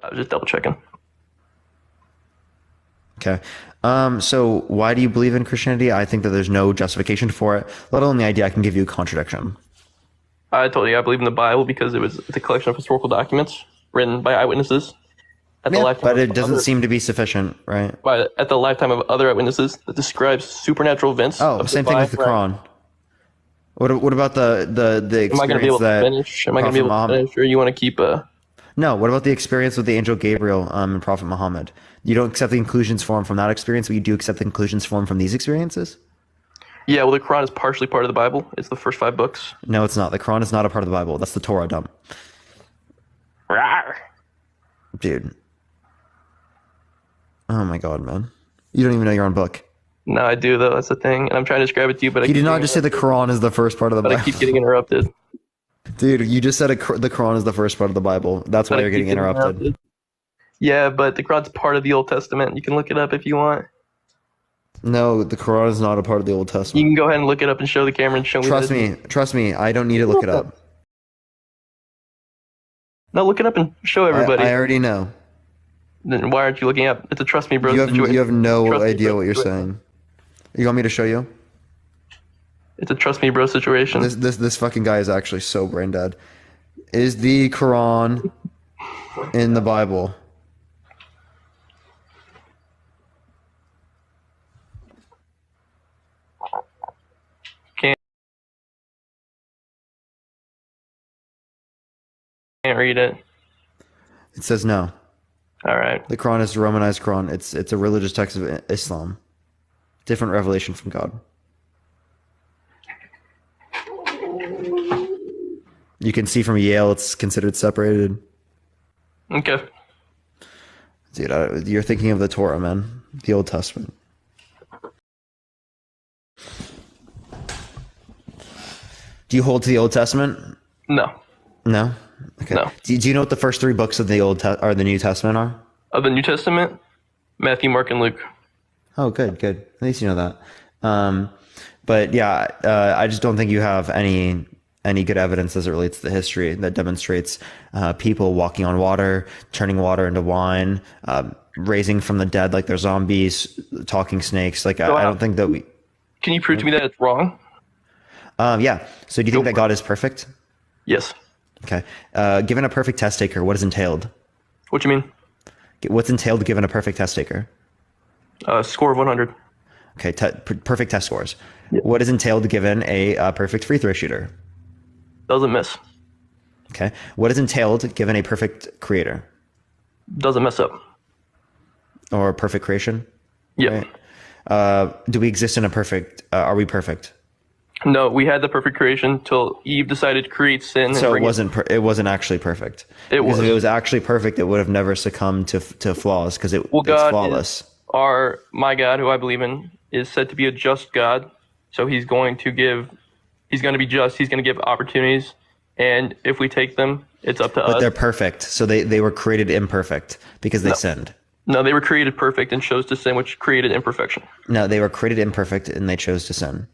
I was just double checking. Okay. So why do you believe in Christianity? I think that there's no justification for it, let alone the idea I can give you a contradiction. I told you I believe in the Bible because it's a collection of historical documents written by eyewitnesses at the Yeah, lifetime but of it doesn't other seem to be sufficient, right? at the lifetime of other eyewitnesses that describes supernatural events Oh, of same thing divine with the rank. Quran. What about the Am I going to be experience able to that finish? Am I going to be Prophet able to Muhammad? finish, or you want to keep No, what about the experience with the angel Gabriel and Prophet Muhammad? You don't accept the conclusions formed from that experience, but you do accept the conclusions formed from these experiences? Yeah, well, the Quran is partially part of the Bible. It's the first 5 books. No, it's not. The Quran is not a part of the Bible. That's the Torah dump. Rawr. Dude. Oh my god, man. You don't even know your own book. No, I do though. That's the thing, and I'm trying to describe it to you, but He did not just say the Quran is the first part of the but I Bible. keep getting interrupted. Dude, you just said the Quran is the first part of the Bible. That's why But I you're keep getting interrupted. Yeah, but the Quran's part of the Old Testament. You can look it up if you want. No, the Quran is not a part of the Old You Testament. can go ahead and look it up and show the camera and show me. Trust me, I don't need to look it up. No, look it up and show everybody. I already know. Then why aren't you looking up? It's a trust me, bro. You situation. have no Trust me, idea bro what you're situation. saying. You want me to show you? It's a trust me, bro situation. This fucking guy is actually so brain dead. Is the Quran in the Bible? Can't read it. It says no. All right. The Quran is the Romanized Quran. It's a religious text of Islam. Different revelation from God. You can see from Yale it's considered separated. Okay. Dude, you're thinking of the Torah, man. The Old Testament. Do you hold to the Old Testament? No. No? Okay. No. Do you know what the first 3 books of the or the New Testament are? Of the New Testament, Matthew, Mark, and Luke. Oh, good. At least you know that. But yeah, I just don't think you have any good evidence as it relates to the history that demonstrates people walking on water, turning water into wine, raising from the dead like they're zombies, talking snakes. Like I don't think that we. Can you prove to me that it's wrong? Yeah. So do you think that God is perfect? Yes. Okay. Given a perfect test taker, what is entailed? What do you mean? What's entailed given a perfect test taker? Score of 100. Okay. Perfect test scores. Yeah. What is entailed given a perfect free throw shooter? Doesn't miss. Okay. What is entailed given a perfect creator? Doesn't mess up. Or a perfect creation? Yeah. Right? Do we exist in a perfect? Are we perfect? No, we had the perfect creation till Eve decided to create sin. So it wasn't actually perfect. Because if it was actually perfect, it would have never succumbed to flaws because it's flawless. My God, who I believe in, is said to be a just God. So he's going to be just. He's going to give opportunities. And if we take them, it's up to us. But they're perfect. So they were created imperfect because they sinned. No, they were created perfect and chose to sin, which created imperfection. No, they were created imperfect and they chose to sin.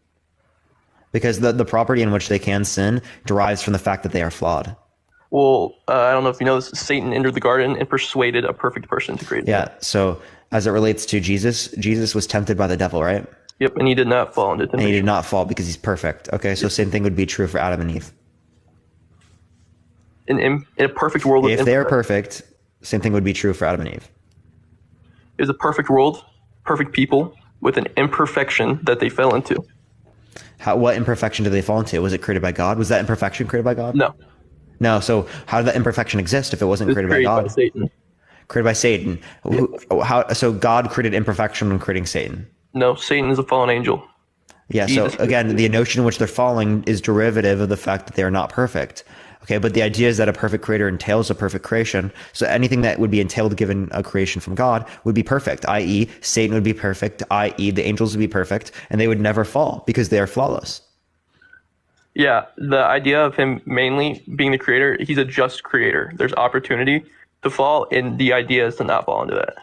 Because the property in which they can sin derives from the fact that they are flawed. Well, I don't know if you know this. Satan entered the garden and persuaded a perfect person to create. Yeah. So as it relates to Jesus was tempted by the devil, right? Yep, and he did not fall into temptation. And he did not fall because he's perfect. Okay, so same thing would be true for Adam and Eve. In a perfect world, if they are perfect, same thing would be true for Adam and Eve. It was a perfect world, perfect people with an imperfection that they fell into. What imperfection did they fall into? Was it created by God? Was that imperfection created by God? No. No. So how did that imperfection exist if it wasn't created by God? By Satan. Created by Satan. Yeah. So God created imperfection when creating Satan. No, Satan is a fallen angel. Yeah. Jesus so again, the notion in which they're falling is derivative of the fact that they are not perfect. Okay, but the idea is that a perfect creator entails a perfect creation. So anything that would be entailed given a creation from God would be perfect, i.e. Satan would be perfect, i.e. the angels would be perfect, and they would never fall because they are flawless. Yeah, the idea of him mainly being the creator, he's a just creator. There's opportunity to fall, and the idea is to not fall into that.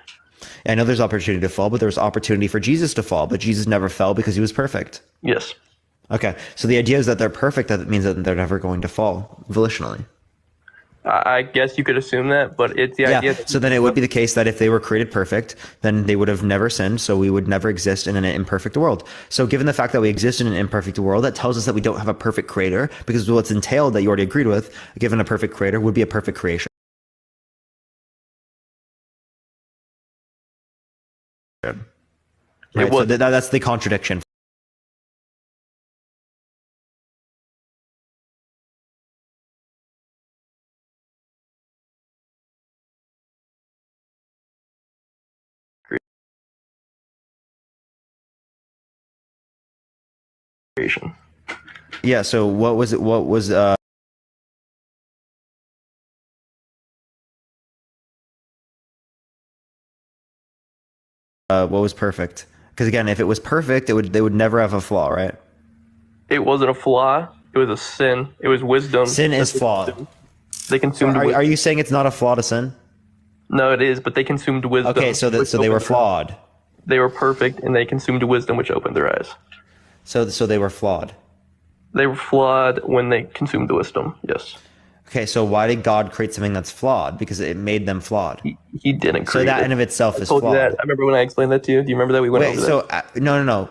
I know there's opportunity to fall, but there's opportunity for Jesus to fall, but Jesus never fell because he was perfect. Yes. Okay, so the idea is that they're perfect. That means that they're never going to fall volitionally. I guess you could assume that, but it's the idea that So then it would be the case that if they were created perfect, then they would have never sinned. So we would never exist in an imperfect world. So given the fact that we exist in an imperfect world, that tells us that we don't have a perfect creator, because what's entailed that you already agreed with, given a perfect creator, would be a perfect creation. Right? So that's the contradiction. creation. Yeah. So what was it? What was what was perfect? Because again, if it was perfect, they would never have a flaw, right? It wasn't a flaw. It was a sin. It was wisdom. Sin is flawed. They consumed. So are you saying it's not a flaw to sin? No, it is, but they consumed wisdom. Okay, so they were flawed. They were perfect, and they consumed wisdom, which opened their eyes. So they were flawed. They were flawed when they consumed the wisdom. Yes. Okay, so why did God create something that's flawed? Because it made them flawed. He didn't create. So that it. in of itself is told flawed. You that. I remember when I explained that to you. Do you remember that we went over that? So no.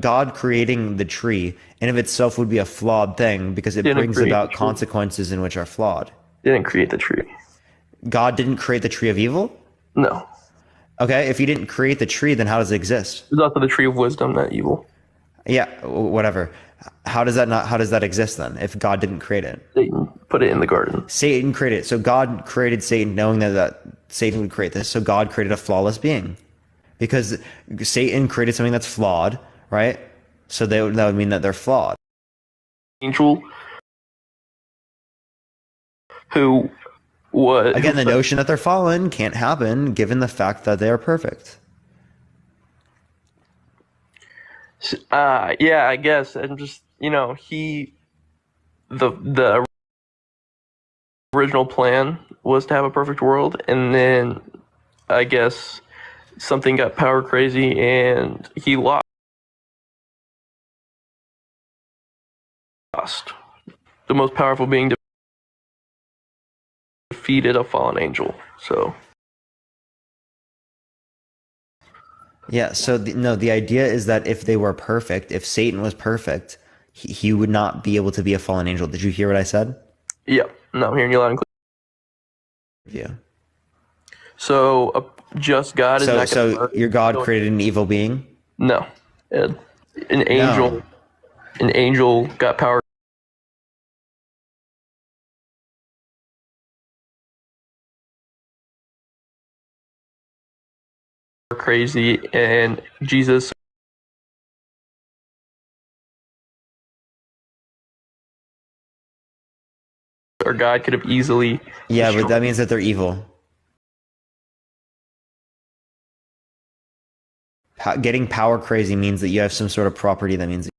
God creating the tree in of itself would be a flawed thing because it brings about consequences in which are flawed. Didn't create the tree. God didn't create the tree of evil? No. Okay, if he didn't create the tree, then how does it exist? It's also the tree of wisdom, not evil. Yeah, whatever. How does that exist then if God didn't create it? Satan put it in the garden. Satan created it. So God created Satan knowing that Satan would create this. So God created a flawless being. Because Satan created something that's flawed, right? So that would mean that they're flawed. Angel who was... Again, the notion that they're fallen can't happen given the fact that they are perfect. Yeah, I guess. And just, the original plan was to have a perfect world, and then I guess something got power crazy and he lost. The most powerful being defeated a fallen angel. So yeah, so the idea is that if they were perfect, if Satan was perfect, he would not be able to be a fallen angel. Did you hear what I said? Yeah, no, I'm hearing you loud and clear. Yeah. So a just God is not going to... So your God created an evil being? No. An angel. No. An angel got power crazy, and Jesus or God could have easily but that means that they're evil. Getting power crazy means that you have some sort of property that means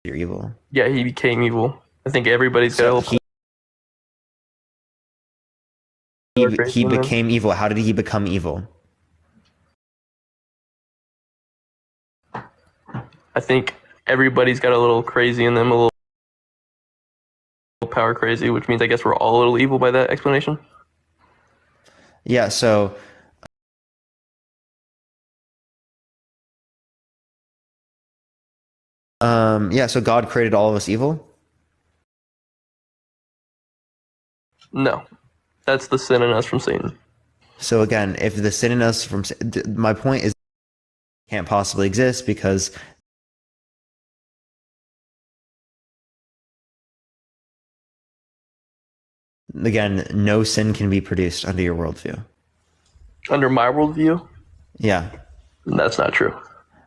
you're evil. Yeah, he became evil. I think everybody's got a little... He became evil. How did he become evil? I think everybody's got a little crazy in them, a little power crazy, which means I guess we're all a little evil by that explanation. Yeah, so so God created all of us evil? No. That's the sin in us from Satan. So again, if the sin in us from... My point is can't possibly exist because again, no sin can be produced under your worldview. Under my worldview? Yeah. That's not true.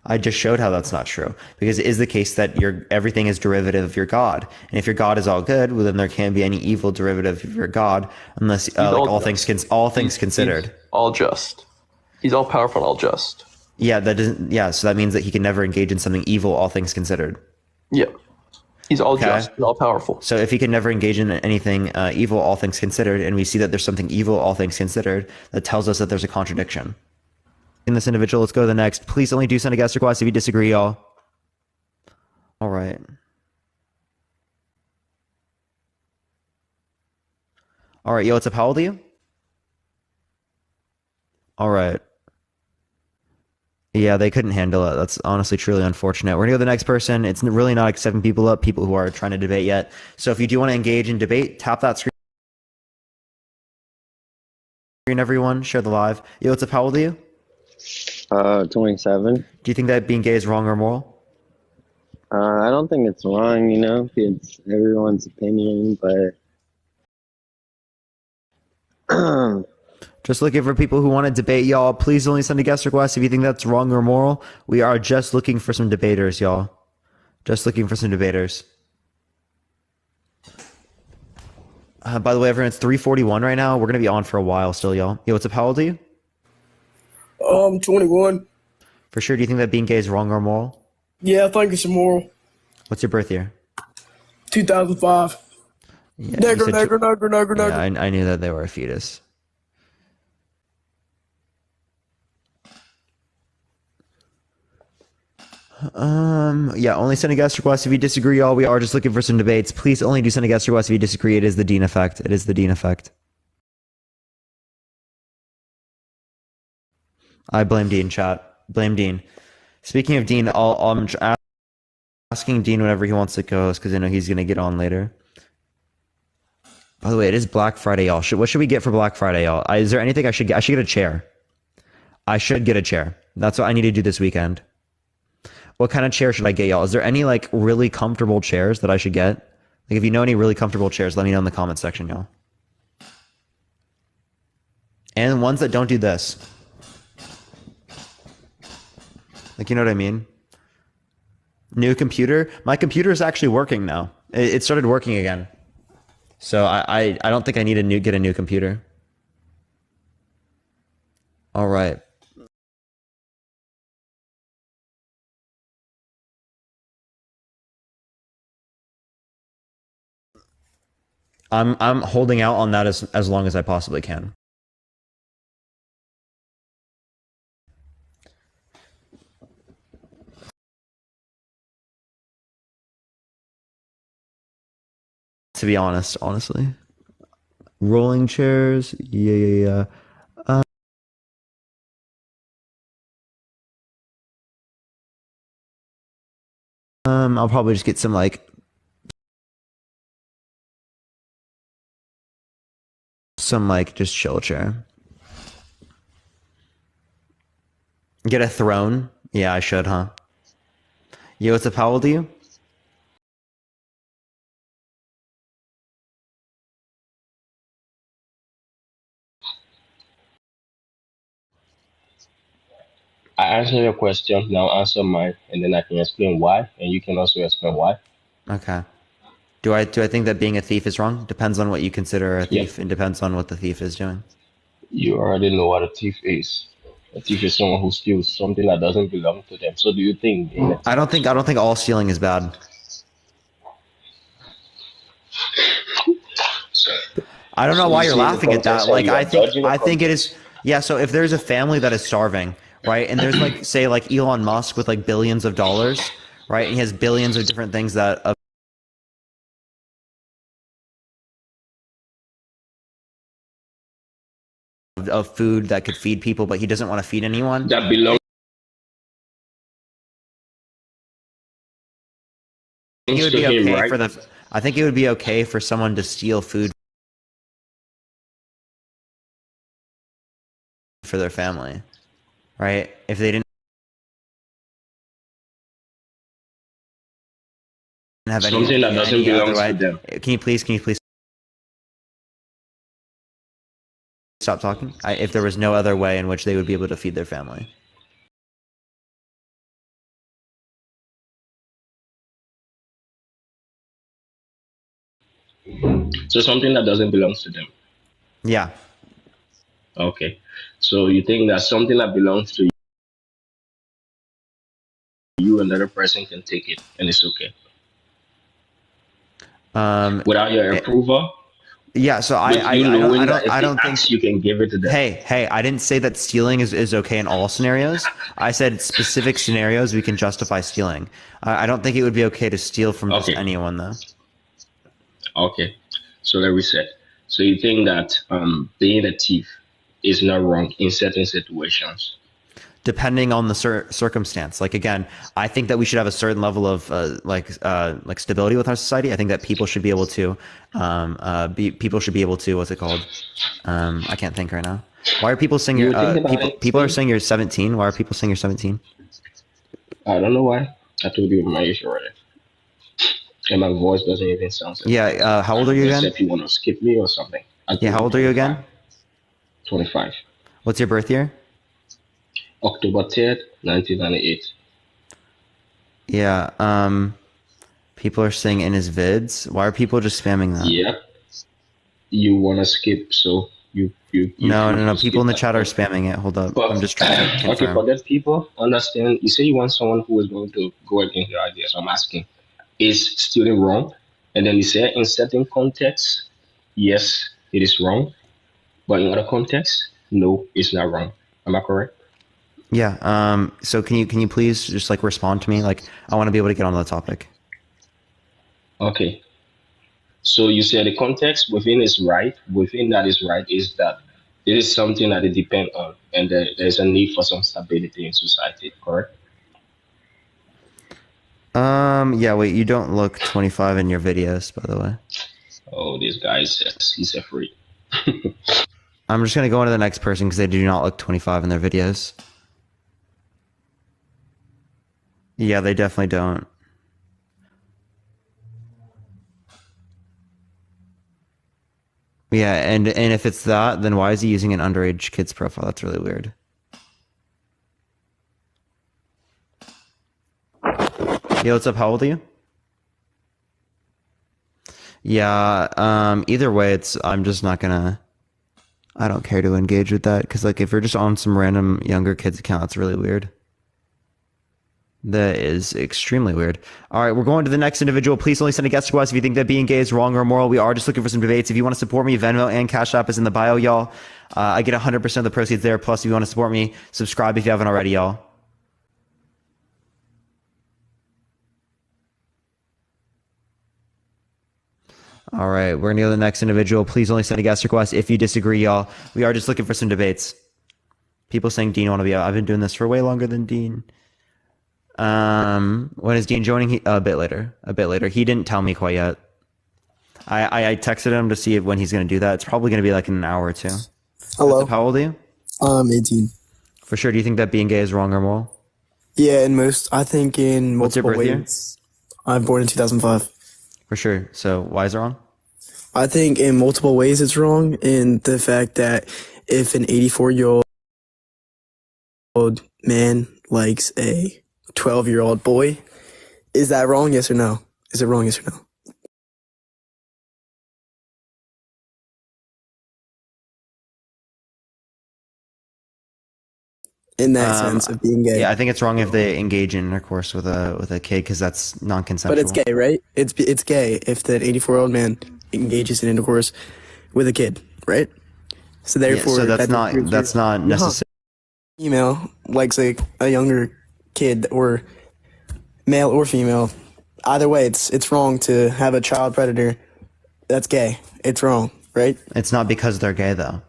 I just showed how that's not true, because it is the case that everything is derivative of your God, and if your God is all good, well, then there can't be any evil derivative of your God, unless all things considered. He's all just. He's all powerful and all just. Yeah, that doesn't. Yeah, so that means that he can never engage in something evil, all things considered. Yeah, he's all just, and all powerful. So if he can never engage in anything evil, all things considered, and we see that there's something evil, all things considered, that tells us that there's a contradiction. In this individual, let's go to the next. Please only do send a guest request if you disagree, y'all. All right. All right, yo, what's up? How old are you? All right. Yeah, they couldn't handle it. That's honestly truly unfortunate. We're gonna go to the next person. It's really not accepting people up, people who are trying to debate yet. So if you do want to engage in debate, tap that screen, everyone. Share the live. Yo, what's up? How old are you? 27. Do you think that being gay is wrong or moral? I don't think it's wrong, it's everyone's opinion, but Just looking for people who want to debate, y'all. Please only send a guest request if you think that's wrong or moral. We are just looking for some debaters, y'all. Just looking for some debaters. By the way, everyone, it's 3:41 right now. We're going to be on for a while still, y'all. Yo, what's up? How old are you? 21. For sure. Do you think that being gay is wrong or moral? Yeah, I think it's immoral. What's your birth year? 2005. Yeah, Nigger. I knew that they were a fetus. Yeah, only send a guest request if you disagree, y'all. We are just looking for some debates. Please only do send a guest request if you disagree. It is the Dean effect. It is the Dean effect. I blame Dean, chat. Blame Dean. Speaking of Dean, I'm asking Dean whenever he wants to co-host because I know he's going to get on later. By the way, it is Black Friday, y'all. What should we get for Black Friday, y'all? Is there anything I should get? I should get a chair. I should get a chair. That's what I need to do this weekend. What kind of chair should I get, y'all? Is there any like really comfortable chairs that I should get? Like if you know any really comfortable chairs, let me know in the comment section, y'all. And ones that don't do this. Like, you know what I mean? New computer. My computer is actually working now. It started working again. So I don't think I need to get a new computer. All right. I'm holding out on that as long as I possibly can. To be honest, honestly. Rolling chairs. Yeah. I'll probably just get some just chill chair. Get a throne. Yeah, I should, huh? Yo, what's up? How old are you? I answer your question, now answer mine, and then I can explain why, and you can also explain why. Okay. Do I think that being a thief is wrong? Depends on what you consider a Yeah, thief, and depends on what the thief is doing. you already know what a thief is. A thief is someone who steals something that doesn't belong to them. So do you think being a thief I don't think all stealing is bad. I don't know so why you you're see in the laughing at that. context and Like you are judging the I think it context? is. Yeah. So if there's a family that is starving, right, and there's like say like Elon Musk with like billions of dollars, right, and he has billions of different things that of food that could feed people, but he doesn't want to feed anyone. That belongs It would to be him, okay right? for the. I think it would be okay for someone to steal food for their family, right? If they didn't have Something that doesn't any other belong to way. them. Can you please stop talking? If there was no other way in which they would be able to feed their family. So something that doesn't belong to them. Yeah. Okay. So you think that something that belongs to you, another person can take it, and it's okay Um. without your it- approval, yeah. So with you knowing that if I they don't think. ask, you can give it to them. Hey, I didn't say that stealing is okay in all scenarios. I said specific scenarios we can justify stealing. I don't think it would be okay to steal from just Okay. anyone though. Okay. So let me reset. So you think that being a thief is not wrong in certain situations? Depending on the circumstance. Like, again, I think that we should have a certain level of like stability with our society. I think that people should be able to people should be able to, what's it called? I can't think right now. Why are people saying You you're think about it. people are saying you're 17? Why are people saying you're 17? I don't know why. I told you my age already, and my voice doesn't even sound. Yeah. How old are you again? Except you want to skip me or something. Yeah. How old are you again? 25. What's your birth year? October 3rd, 1998. Yeah. People are saying in his vids. Why are people just spamming that? Yeah. You want to skip, so you No. People in the chat are spamming it. Hold up. But, I'm just trying to confirm. Okay, forget people. Understand. You say you want someone who is going to go against your ideas. I'm asking, is stealing wrong? And then you say in certain contexts, yes, it is wrong. But in other contexts, no, it's not wrong. Am I correct? Yeah. So can you please just like respond to me? Like, I want to be able to get on the topic. Okay. So you say the context within is right. Within that is right is that it is something that it depends on, and there's a need for some stability in society. Correct? Yeah. Wait. You don't look 25 in your videos, by the way. Oh, this guy says he's a freak. I'm just gonna go on to the next person because they do not look 25 in their videos. Yeah, they definitely don't. Yeah, and if it's that, then why is he using an underage kid's profile? That's really weird. Yo, what's up? How old are you? Yeah, either way, I'm just not gonna, I don't care to engage with that, because like if you're just on some random younger kid's account, it's really weird. That is extremely weird. All right, we're going to the next individual. Please only send a guest request if you think that being gay is wrong or immoral. We are just looking for some debates. If you want to support me, Venmo and Cash App is in the bio, y'all. I get 100% of the proceeds there. Plus, if you want to support me, subscribe if you haven't already, y'all. All right, we're going to go to the next individual. Please only send a guest request if you disagree, y'all. We are just looking for some debates. People saying Dean want to be out. I've been doing this for way longer than Dean. When is Dean joining? A bit later. He didn't tell me quite yet. I texted him to see when he's going to do that. It's probably going to be like in an hour or two. Hello. How old are you? 18. For sure. Do you think that being gay is wrong or moral? Yeah, I think in What's your multiple birth year? ways. I'm born in 2005. For sure. So why is it wrong? I think in multiple ways it's wrong in the fact that if an 84-year-old man likes a 12-year-old boy, is that wrong? Yes or no? Is it wrong? Yes or no? In that sense of being gay. Yeah, I think it's wrong if they engage in intercourse with a kid because that's non-consensual. But it's gay, right? It's gay if that 84-year-old man engages in intercourse with a kid, right? So therefore, so that's not necessary. Female likes a younger kid, or male or female. Either way, it's wrong to have a child predator. That's gay. It's wrong, right? It's not because they're gay though.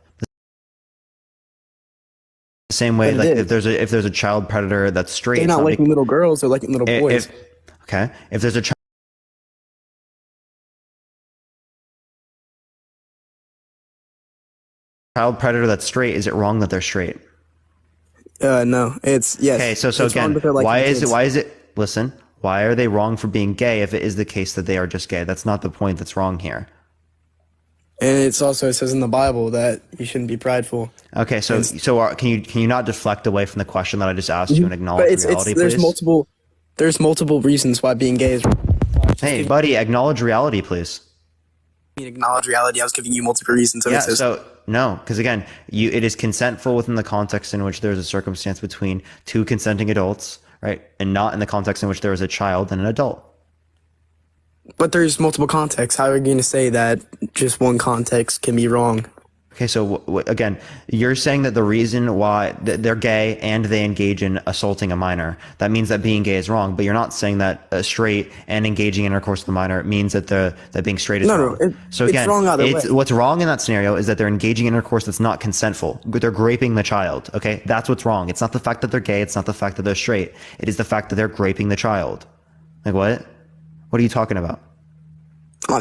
The same way, like if there's a child predator that's straight, they're not liking little girls. They're liking little boys. If there's a child predator that's straight, is it wrong that they're straight? No, it's yes. Okay, so again, why is it? Listen, why are they wrong for being gay if it is the case that they are just gay? That's not the point that's wrong here. And it says in the Bible that you shouldn't be prideful. Okay, so can you not deflect away from the question that I just asked you and acknowledge reality, there's please? There's multiple reasons why being gay is wrong. Hey, buddy, acknowledge reality, please. Acknowledge reality. I was giving you multiple reasons. No, because again, it is consentful within the context in which there is a circumstance between two consenting adults, right, and not in the context in which there is a child and an adult. But there's multiple contexts. How are you going to say that just one context can be wrong? Okay, so again, you're saying that the reason why they're gay and they engage in assaulting a minor, that means that being gay is wrong. But you're not saying that straight and engaging in intercourse with a minor means that that being straight is wrong. So again, it's wrong either way. What's wrong in that scenario is that they're engaging in intercourse that's not consentful. They're raping the child. Okay, that's what's wrong. It's not the fact that they're gay. It's not the fact that they're straight. It is the fact that they're raping the child. Like what? What are you talking about?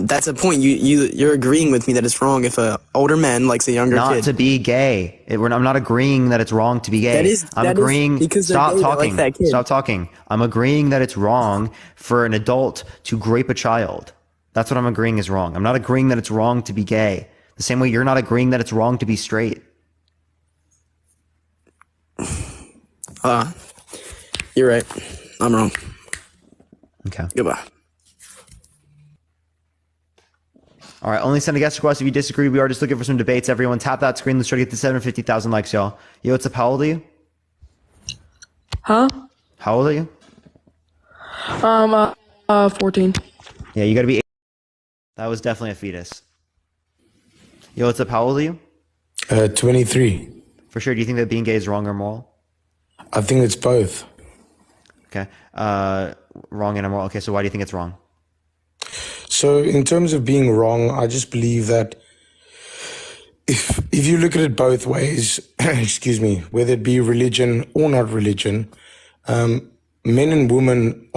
That's a point. You're agreeing with me that it's wrong if a older man likes a younger not kid. to be gay. I'm not agreeing that it's wrong to be gay. I'm agreeing. Because stop talking. Like that kid. Stop talking. I'm agreeing that it's wrong for an adult to rape a child. That's what I'm agreeing is wrong. I'm not agreeing that it's wrong to be gay. The same way you're not agreeing that it's wrong to be straight. You're right. I'm wrong. Okay. Goodbye. All right, only send a guest request if you disagree. We are just looking for some debates. Everyone tap that screen. Let's try to get to 750,000 likes, y'all. Yo, what's up? How old are you? Huh? How old are you? 14. Yeah, you gotta be 8. That was definitely a fetus. Yo, what's up? How old are you? 23. For sure. Do you think that being gay is wrong or moral? I think it's both. Okay. Wrong and immoral. Okay, so why do you think it's wrong? So in terms of being wrong, I just believe that if you look at it both ways, excuse me, whether it be religion or not religion, men and women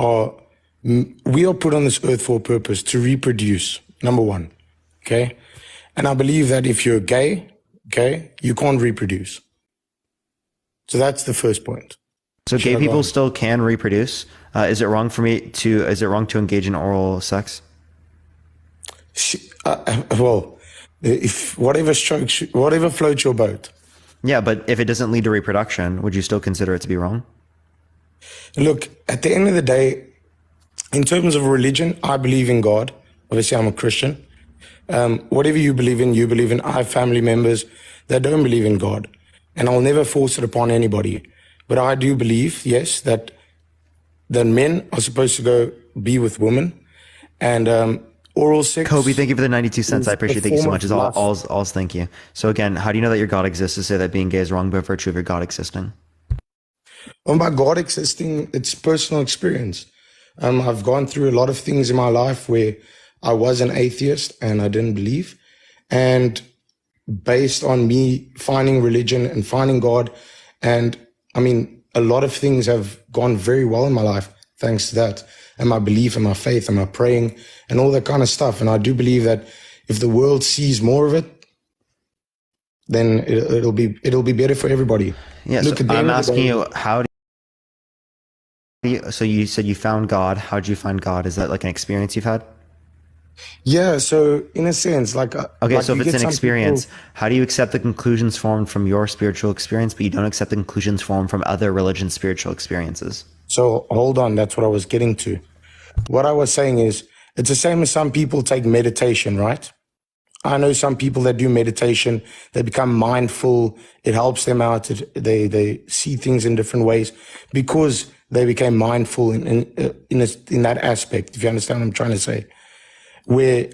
we are put on this earth for a purpose, to reproduce, number one, okay? And I believe that if you're gay, okay, you can't reproduce. So that's the first point. So gay people still can reproduce. Is it wrong to engage in oral sex? Well, if whatever floats your boat. Yeah, but if it doesn't lead to reproduction, would you still consider it to be wrong? Look, at the end of the day, in terms of religion, I believe in God. Obviously, I'm a Christian. Whatever you believe in. I have family members that don't believe in God, and I'll never force it upon anybody. But I do believe, yes, that men are supposed to go be with women, and oral sex. Kobe, thank you for the 92 cents. I appreciate it. Thank you so much. All's thank you. So again, how do you know that your God exists to say that being gay is wrong by virtue of your God existing? Well, by God existing, it's personal experience. I've gone through a lot of things in my life where I was an atheist and I didn't believe. And based on me finding religion and finding God, and I mean, a lot of things have gone very well in my life thanks to that, and my belief and my faith and my praying and all that kind of stuff. And I do believe that if the world sees more of it, then it'll be better for everybody. Yeah, Look, so I'm asking you, so you said you found God. How did you find God? Is that like an experience you've had? Yeah, so in a sense, like okay, so if it's an experience, how do you accept the conclusions formed from your spiritual experience, but you don't accept the conclusions formed from other religions' spiritual experiences? So hold on, that's what I was getting to. What I was saying is, it's the same as some people take meditation, right? I know some people that do meditation, they become mindful, it helps them out, they see things in different ways because they became mindful in that aspect, if you understand what I'm trying to say. Where,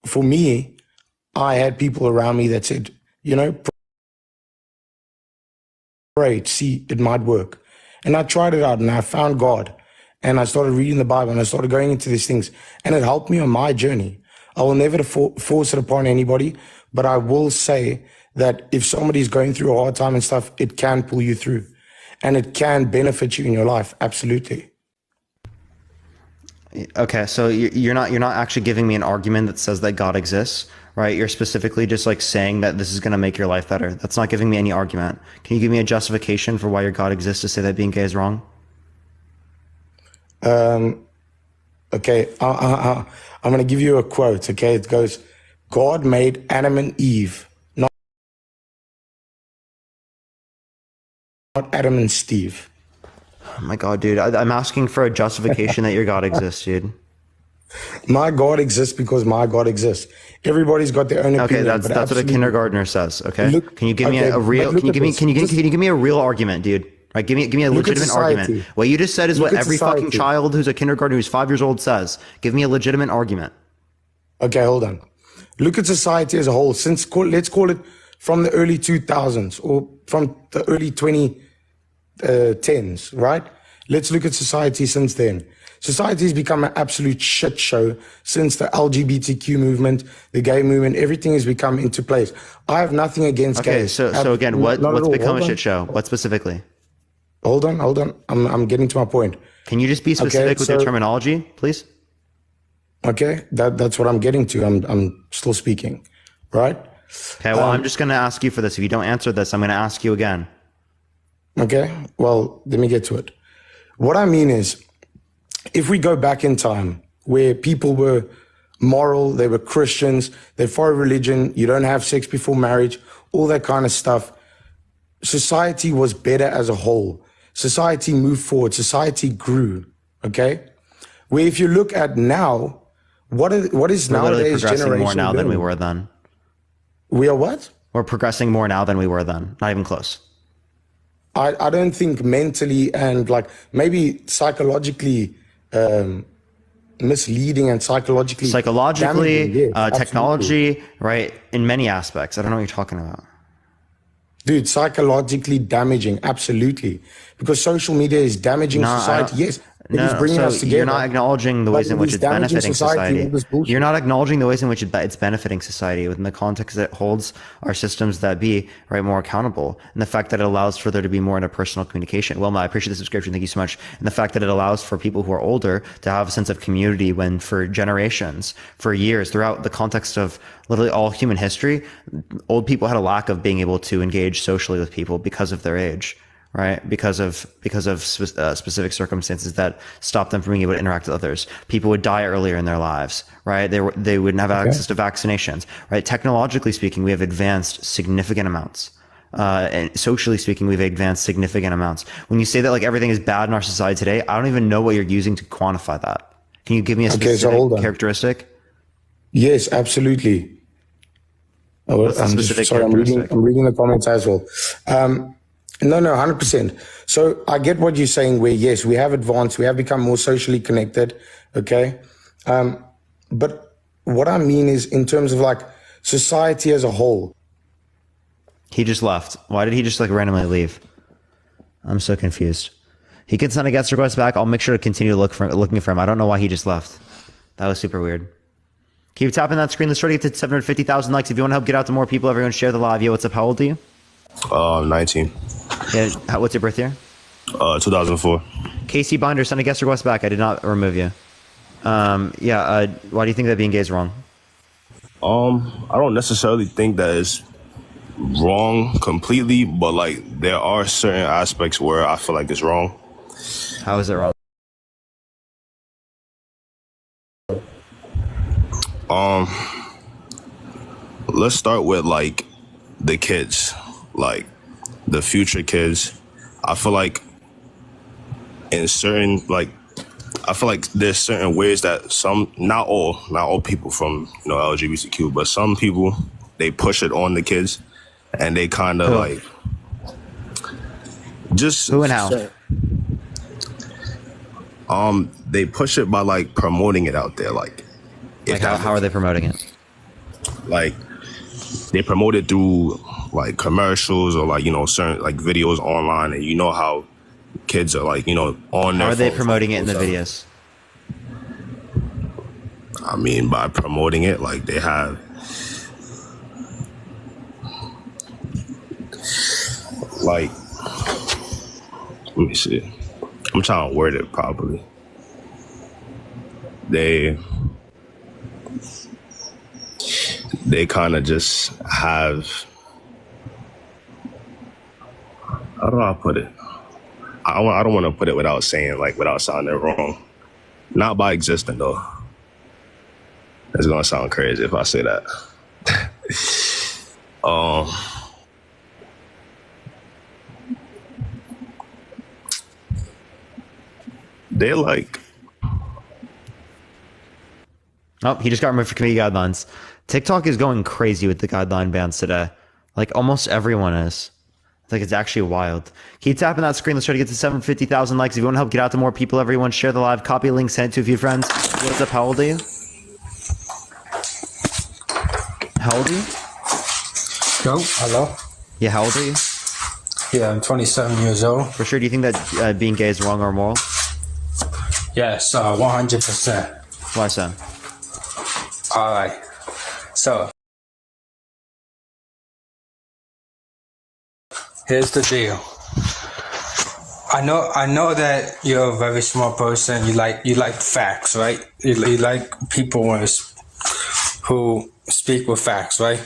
for me, I had people around me that said, pray, see, it might work. And I tried it out and I found God and I started reading the Bible and I started going into these things and it helped me on my journey. I will never force it upon anybody, but I will say that if somebody's going through a hard time and stuff, it can pull you through and it can benefit you in your life. Absolutely. Okay, so you're not actually giving me an argument that says that God exists, right? You're specifically just like saying that this is going to make your life better. That's not giving me any argument. Can you give me a justification for why your God exists to say that being gay is wrong? Okay, I'm going to give you a quote, okay? It goes, God made Adam and Eve, not Adam and Steve. Oh my God, dude. I'm asking for a justification that your God exists, dude. My God exists because my God exists. Everybody's got their own opinion. Okay, that's what a kindergartner says, okay? Can you give me a real can you give me a real argument, dude? Right, give me a legitimate argument. What you just said is what every fucking child who's a kindergartner who's 5 years old says. Give me a legitimate argument. Okay, hold on. Look at society as a whole. Let's call it from the early 2000s or from the early 2010s, right? Let's look at society since then. Society has become an absolute shit show since the LGBTQ movement, the gay movement, everything has become into place. I have nothing against gays. So again, what's become a shit show? What specifically? Hold on. I'm getting to my point. Can you just be specific with your terminology, please? Okay, that's what I'm getting to. I'm still speaking, right? Okay, well, I'm just going to ask you for this. If you don't answer this, I'm going to ask you again. Okay, well, let me get to it. What I mean is, if we go back in time where people were moral, they were Christians, they followed religion, you don't have sex before marriage, all that kind of stuff, society was better as a whole. Society moved forward, society grew, okay? Where if you look at now, what is nowadays progressing more now than we doing? were then. We are what? We're progressing more now than we were then. Not even close. I don't think mentally and like maybe psychologically misleading and psychologically damaging, yes, technology, right? In many aspects. I don't know what you're talking about. Dude, psychologically damaging, absolutely. Because social media is damaging society. Yes, it is bringing us together. You're not acknowledging the ways in which it's benefiting society. You're not acknowledging the ways in which it's benefiting society within the context that it holds our systems that be right more accountable, and the fact that it allows for there to be more interpersonal communication. Wilma, I appreciate the subscription. Thank you so much. And the fact that it allows for people who are older to have a sense of community when for generations, for years, throughout the context of literally all human history, old people had a lack of being able to engage socially with people because of their age. Right, because of specific circumstances that stopped them from being able to interact with others. People would die earlier in their lives. Right, they wouldn't have access to vaccinations. Right, technologically speaking, we have advanced significant amounts, and socially speaking, we've advanced significant amounts. When you say that like everything is bad in our society today, I don't even know what you're using to quantify that. Can you give me a specific characteristic? Yes, absolutely. What's the specific characteristic? I'm reading the comments as well. No, 100%. So I get what you're saying where, yes, we have advanced, we have become more socially connected, okay? But what I mean is in terms of like society as a whole. He just left. Why did he just like randomly leave? I'm so confused. He can send a guest request back. I'll make sure to continue looking for him. I don't know why he just left. That was super weird. Keep tapping that screen. Let's try to get to 750,000 likes. If you want to help get out to more people, everyone share the live. Yo, what's up? How old are you? 19. Yeah, what's your birth year? 2004. Casey Binder, send a guest request back. I did not remove you. Why do you think that being gay is wrong? I don't necessarily think that it's wrong completely, but like there are certain aspects where I feel like it's wrong. How is it wrong? Let's start with like the kids, like the future kids. I feel like in certain I feel like there's certain ways that not all people from LGBTQ, but some people, they push it on the kids, and they kind of like just who and how. They push it by like promoting it out there, like how are they promoting it? Like they promote it through like commercials or like certain like videos online, and how kids are like on their How are they phones, promoting it in the videos? I mean, by promoting it, like they have like, let me see, I'm trying to word it properly. They kind of just have, how do I put it? I don't want to put it without sounding wrong. Not by existing though. It's gonna sound crazy if I say that. They like. Oh, he just got removed for community guidelines. TikTok is going crazy with the guideline bans today. Like almost everyone is. It's actually wild. Keep tapping that screen. Let's try to get to 750,000 likes. If you want to help get out to more people, everyone share the live. Copy link, send it to a few friends. What's up? How old are you? How old are you? Yo, hello? Yeah, how old are you? Yeah, I'm 27 years old. For sure. Do you think that being gay is wrong or immoral? Yes, 100%. Why so? All right. So, here's the deal. I know that you're a very smart person. You like facts, right? You like people who speak with facts, right?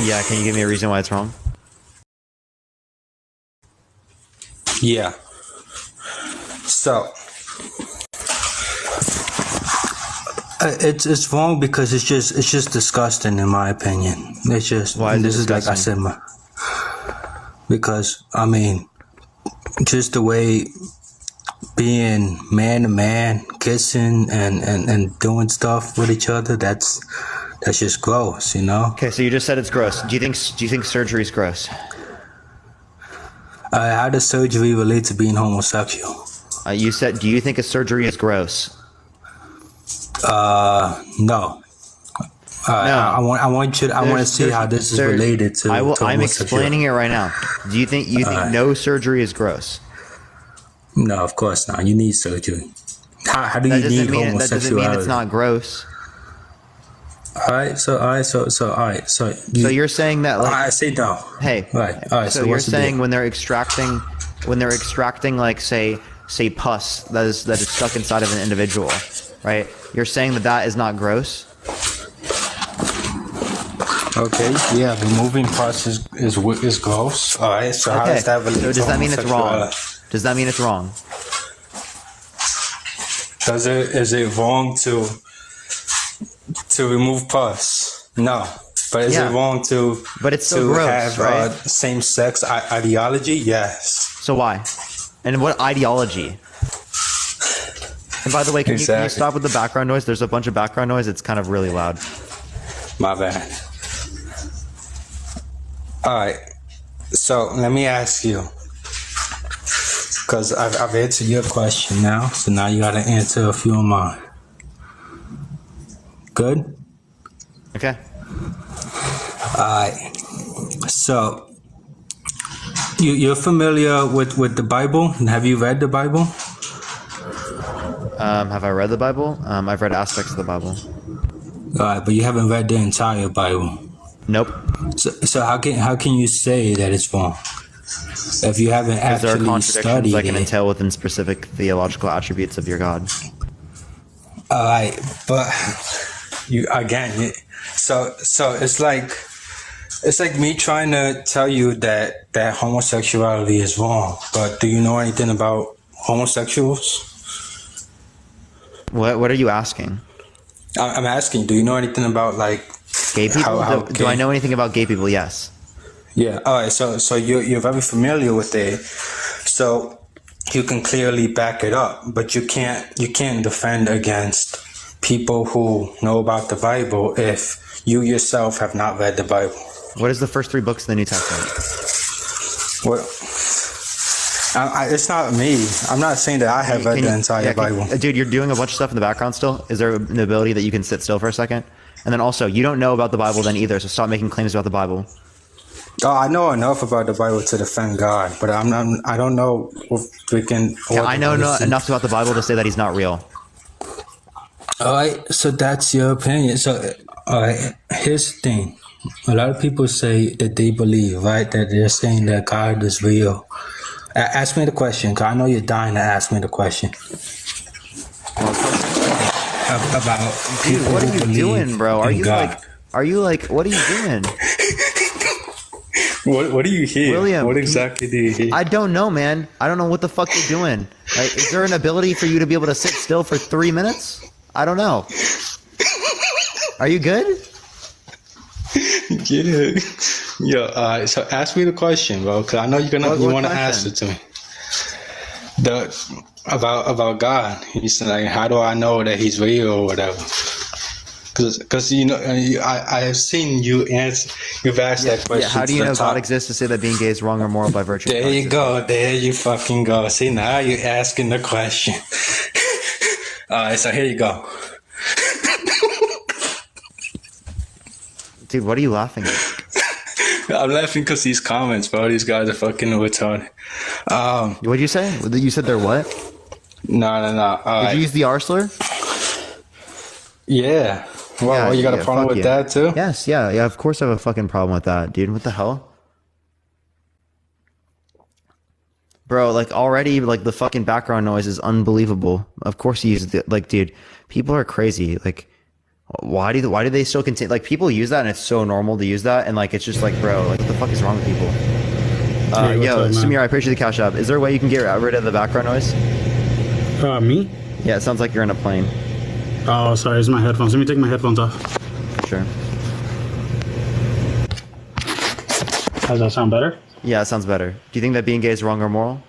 Yeah, can you give me a reason why it's wrong? Yeah. So it's wrong because it's just disgusting in my opinion. It's just why is this it is like I said, because I mean, just the way being man to man, kissing and doing stuff with each other, that's just gross, you know. Okay, so you just said it's gross. Do you think surgery is gross? How does surgery relate to being homosexual? You said, do you think a surgery is gross? No. No. I want to see how this is related to. I'm explaining it right now. Do you think no surgery is gross? No, of course not. You need surgery. How do you need homosexuality? That doesn't mean it's not gross. All right. So you're saying that, like, I say no. Hey. All right. So you're saying when they're extracting like say pus that is stuck inside of an individual, right? You're saying that is not gross? Okay. Yeah, removing pus is gross. All right. So how does that relate? So does that mean it's wrong? Does that mean it's wrong? Is it wrong to remove pus? No. But is it wrong to it's still gross, have right? Same-sex ideology? Yes. So why? And what ideology? And by the way, can you stop with the background noise? There's a bunch of background noise. It's kind of really loud. My bad. All right. So let me ask you, because I've answered your question now. So now you got to answer a few of mine. Good? Okay. Alright. So you're familiar with the Bible? Have you read the Bible? Have I read the Bible? I've read aspects of the Bible. Alright, but you haven't read the entire Bible. Nope. So how can you say that it's wrong if you haven't actually there are contradictions that can it? entail within specific theological attributes of your God. Alright, but you again. So it's like me trying to tell you that homosexuality is wrong. But do you know anything about homosexuals? What are you asking? I'm asking, do you know anything about like gay people? Do I know anything about gay people? Yes. Yeah. All right. So you're very familiar with it. So you can clearly back it up, but you can't defend against people who know about the Bible if you yourself have not read the Bible. What is the first 3 books of the New Testament? Well, it's not me. I'm not saying that I have read the entire Bible. Dude, you're doing a bunch of stuff in the background still. Is there an ability that you can sit still for a second? And then also, you don't know about the Bible then either, so stop making claims about the Bible. Oh, I know enough about the Bible to defend God, but I don't know if we can. I know enough about the Bible to say that he's not real. All right, so that's your opinion. So, all right, here's the thing. A lot of people say that they believe, right, that they're saying that God is real. Ask me the question, because I know you're dying to ask me the question. About dude, what are you doing, bro? Are you like, what are you doing? What do you hear? William, what exactly do you hear? I don't know, man. I don't know what the fuck you're doing. Like, is there an ability for you to be able to sit still for 3 minutes? I don't know. Are you good? Yeah. Yo, so ask me the question, bro, because I know you want to answer to me. About God. He's like, how do I know that he's real or whatever? Because you know, I have seen you answer. You've asked that question. Yeah, how do you know God exists to say that being gay is wrong or moral by virtue? There you go. There you fucking go. See, now you're asking the question. All right, so here you go. Dude, what are you laughing at? I'm laughing because these comments, bro. These guys are fucking retarded. What'd you say? You said they're what? No. Did you use the R slur? Yeah. Well, you got a problem with that too? Yes, yeah. Of course I have a fucking problem with that, dude. What the hell? Bro, like already, like the fucking background noise is unbelievable. Of course you use it. Like, dude, people are crazy. Like, why do they still continue? Like, people use that and it's so normal to use that, and like it's just like, bro, like what the fuck is wrong with people? Yo, Samir, I appreciate the cash app. Is there a way you can get rid of the background noise? Me? Yeah, it sounds like you're in a plane. Oh, sorry, it's my headphones. Let me take my headphones off. Sure. Does that sound better? Yeah, it sounds better. Do you think that being gay is wrong or moral?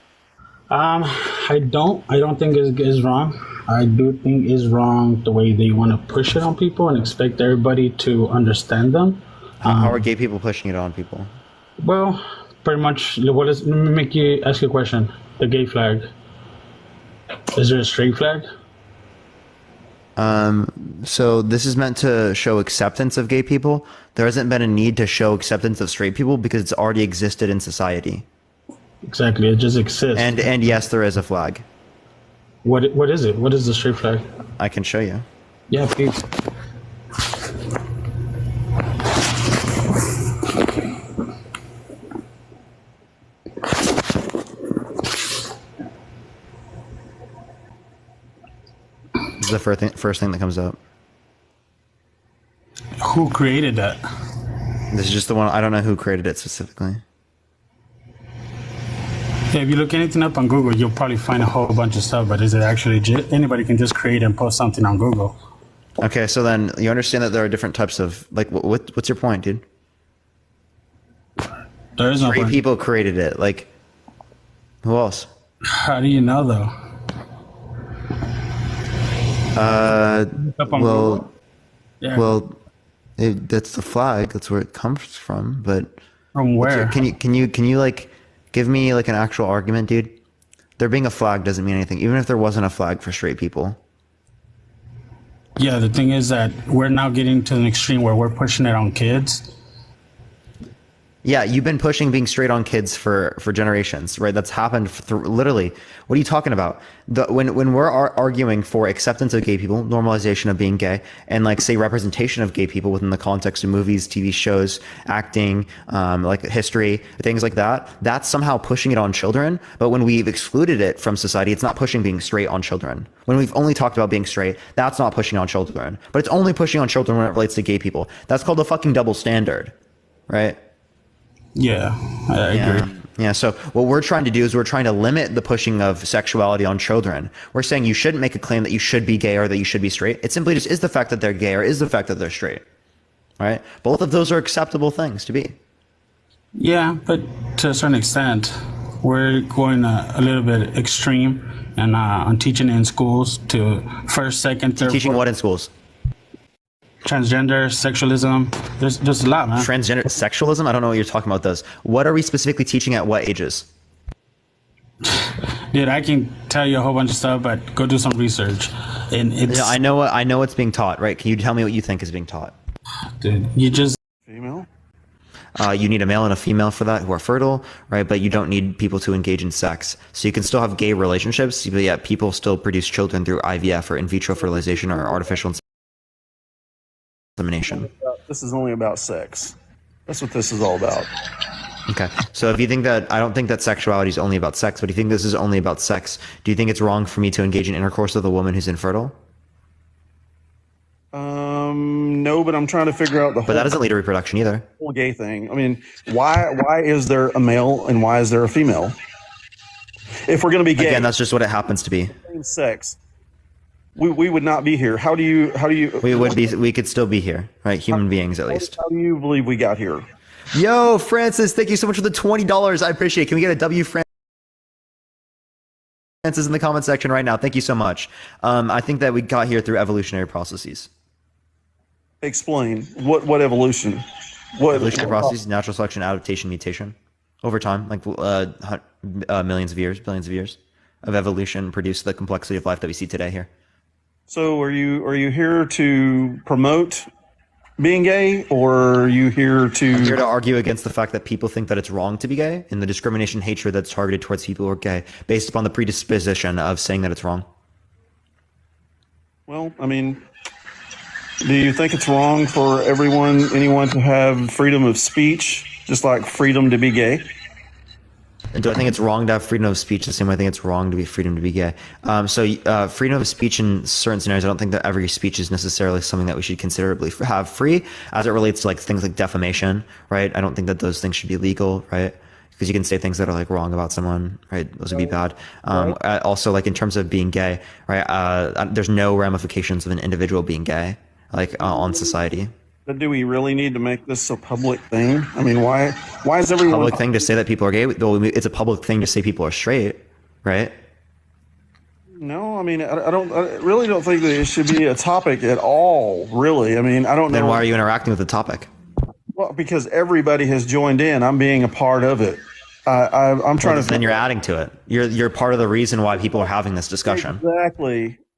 I don't think it is wrong. I do think it's wrong the way they want to push it on people and expect everybody to understand them. How are gay people pushing it on people? Well, pretty much. Let me ask you a question. The gay flag. Is there a straight flag? So this is meant to show acceptance of gay people. There hasn't been a need to show acceptance of straight people because it's already existed in society. Exactly, it just exists. And yes, there is a flag. What is it? What is the straight flag? I can show you. Yeah, please. This is the first thing that comes up. Who created that? This is just the one. I don't know who created it specifically. Yeah, if you look anything up on Google, you'll probably find a whole bunch of stuff, but is it actually legit? Anybody can just create and post something on Google. Okay, so then you understand that there are different types of, like, what's your point, dude? There is no Straight point. people created it. Like, who else? How do you know, though? Well, yeah. well, that's the flag. That's where it comes from. But From where? Can you like give me like an actual argument, dude? There being a flag doesn't mean anything, even if there wasn't a flag for straight people. Yeah, the thing is that we're now getting to an extreme where we're pushing it on kids. Yeah, you've been pushing being straight on kids for generations, right? That's happened literally. What are you talking about? When we're arguing for acceptance of gay people, normalization of being gay, and like say representation of gay people within the context of movies, TV shows, acting, like history, things like that, that's somehow pushing it on children. But when we've excluded it from society, it's not pushing being straight on children. When we've only talked about being straight, that's not pushing on children. But it's only pushing on children when it relates to gay people. That's called the fucking double standard, right? Yeah, I agree. Yeah, so what we're trying to do is we're trying to limit the pushing of sexuality on children. We're saying you shouldn't make a claim that you should be gay or that you should be straight. It simply just is the fact that they're gay or is the fact that they're straight, right? Both of those are acceptable things to be. Yeah, but to a certain extent, we're going a little bit extreme and on teaching in schools to first, second, third. Teaching what in schools? Transgender, sexualism. There's a lot, man. Transgender sexualism? I don't know what you're talking about those. What are we specifically teaching at what ages? Dude, I can tell you a whole bunch of stuff, but go do some research. And it's, Yeah, I know what's being taught, right? Can you tell me what you think is being taught? dude, you just Female? You need a male and a female for that who are fertile, right? But you don't need people to engage in sex. So you can still have gay relationships, but yet people still produce children through IVF or in vitro fertilization or artificial insemination. This is only about sex. That's what this is all about. Okay. So if you think that, I don't think that sexuality is only about sex, but if you think this is only about sex, do you think it's wrong for me to engage in intercourse with a woman who's infertile? No, but I'm trying to figure out But that doesn't lead to reproduction either. whole gay thing. I mean, why is there a male and why is there a female? If we're going to be gay, Again, that's just what it happens to be. same sex, we would not be here. How do you? We could still be here, right? Human beings, at least. How do you believe we got here? Yo, Francis, thank you so much for the $20. I appreciate it. Can we get a W, Francis, in the comment section right now? Thank you so much. I think that we got here through evolutionary processes. Explain what evolution? What Evolutionary processes, natural selection, adaptation, mutation. Over time, like millions of years, billions of years of evolution produced the complexity of life that we see today here. So are you here to promote being gay, or are you here I'm here to? to argue against the fact that people think that it's wrong to be gay and the discrimination, hatred that's targeted towards people who are gay based upon the predisposition of saying that it's wrong. Well, I mean, do you think it's wrong for anyone to have freedom of speech, just like freedom to be gay? And do I think it's wrong to have freedom of speech the same way I think it's wrong to be freedom to be gay? Freedom of speech in certain scenarios, I don't think that every speech is necessarily something that we should considerably have free as it relates to like things like defamation, right? I don't think that those things should be legal, right? Because you can say things that are like wrong about someone, right? Those would be bad. Also, like in terms of being gay, right? There's no ramifications of an individual being gay, like on society. But do we really need to make this a public thing? I mean, why is everyone Public thing to say that people are gay? Though it's a public thing to say people are straight, right? No, I mean, I really don't think that it should be a topic at all. Really, I mean, I don't know. Then why are you interacting with the topic? Well, because everybody has joined in. I'm being a part of it. I'm trying to. Then you're adding to it. You're part of the reason why people are having this discussion.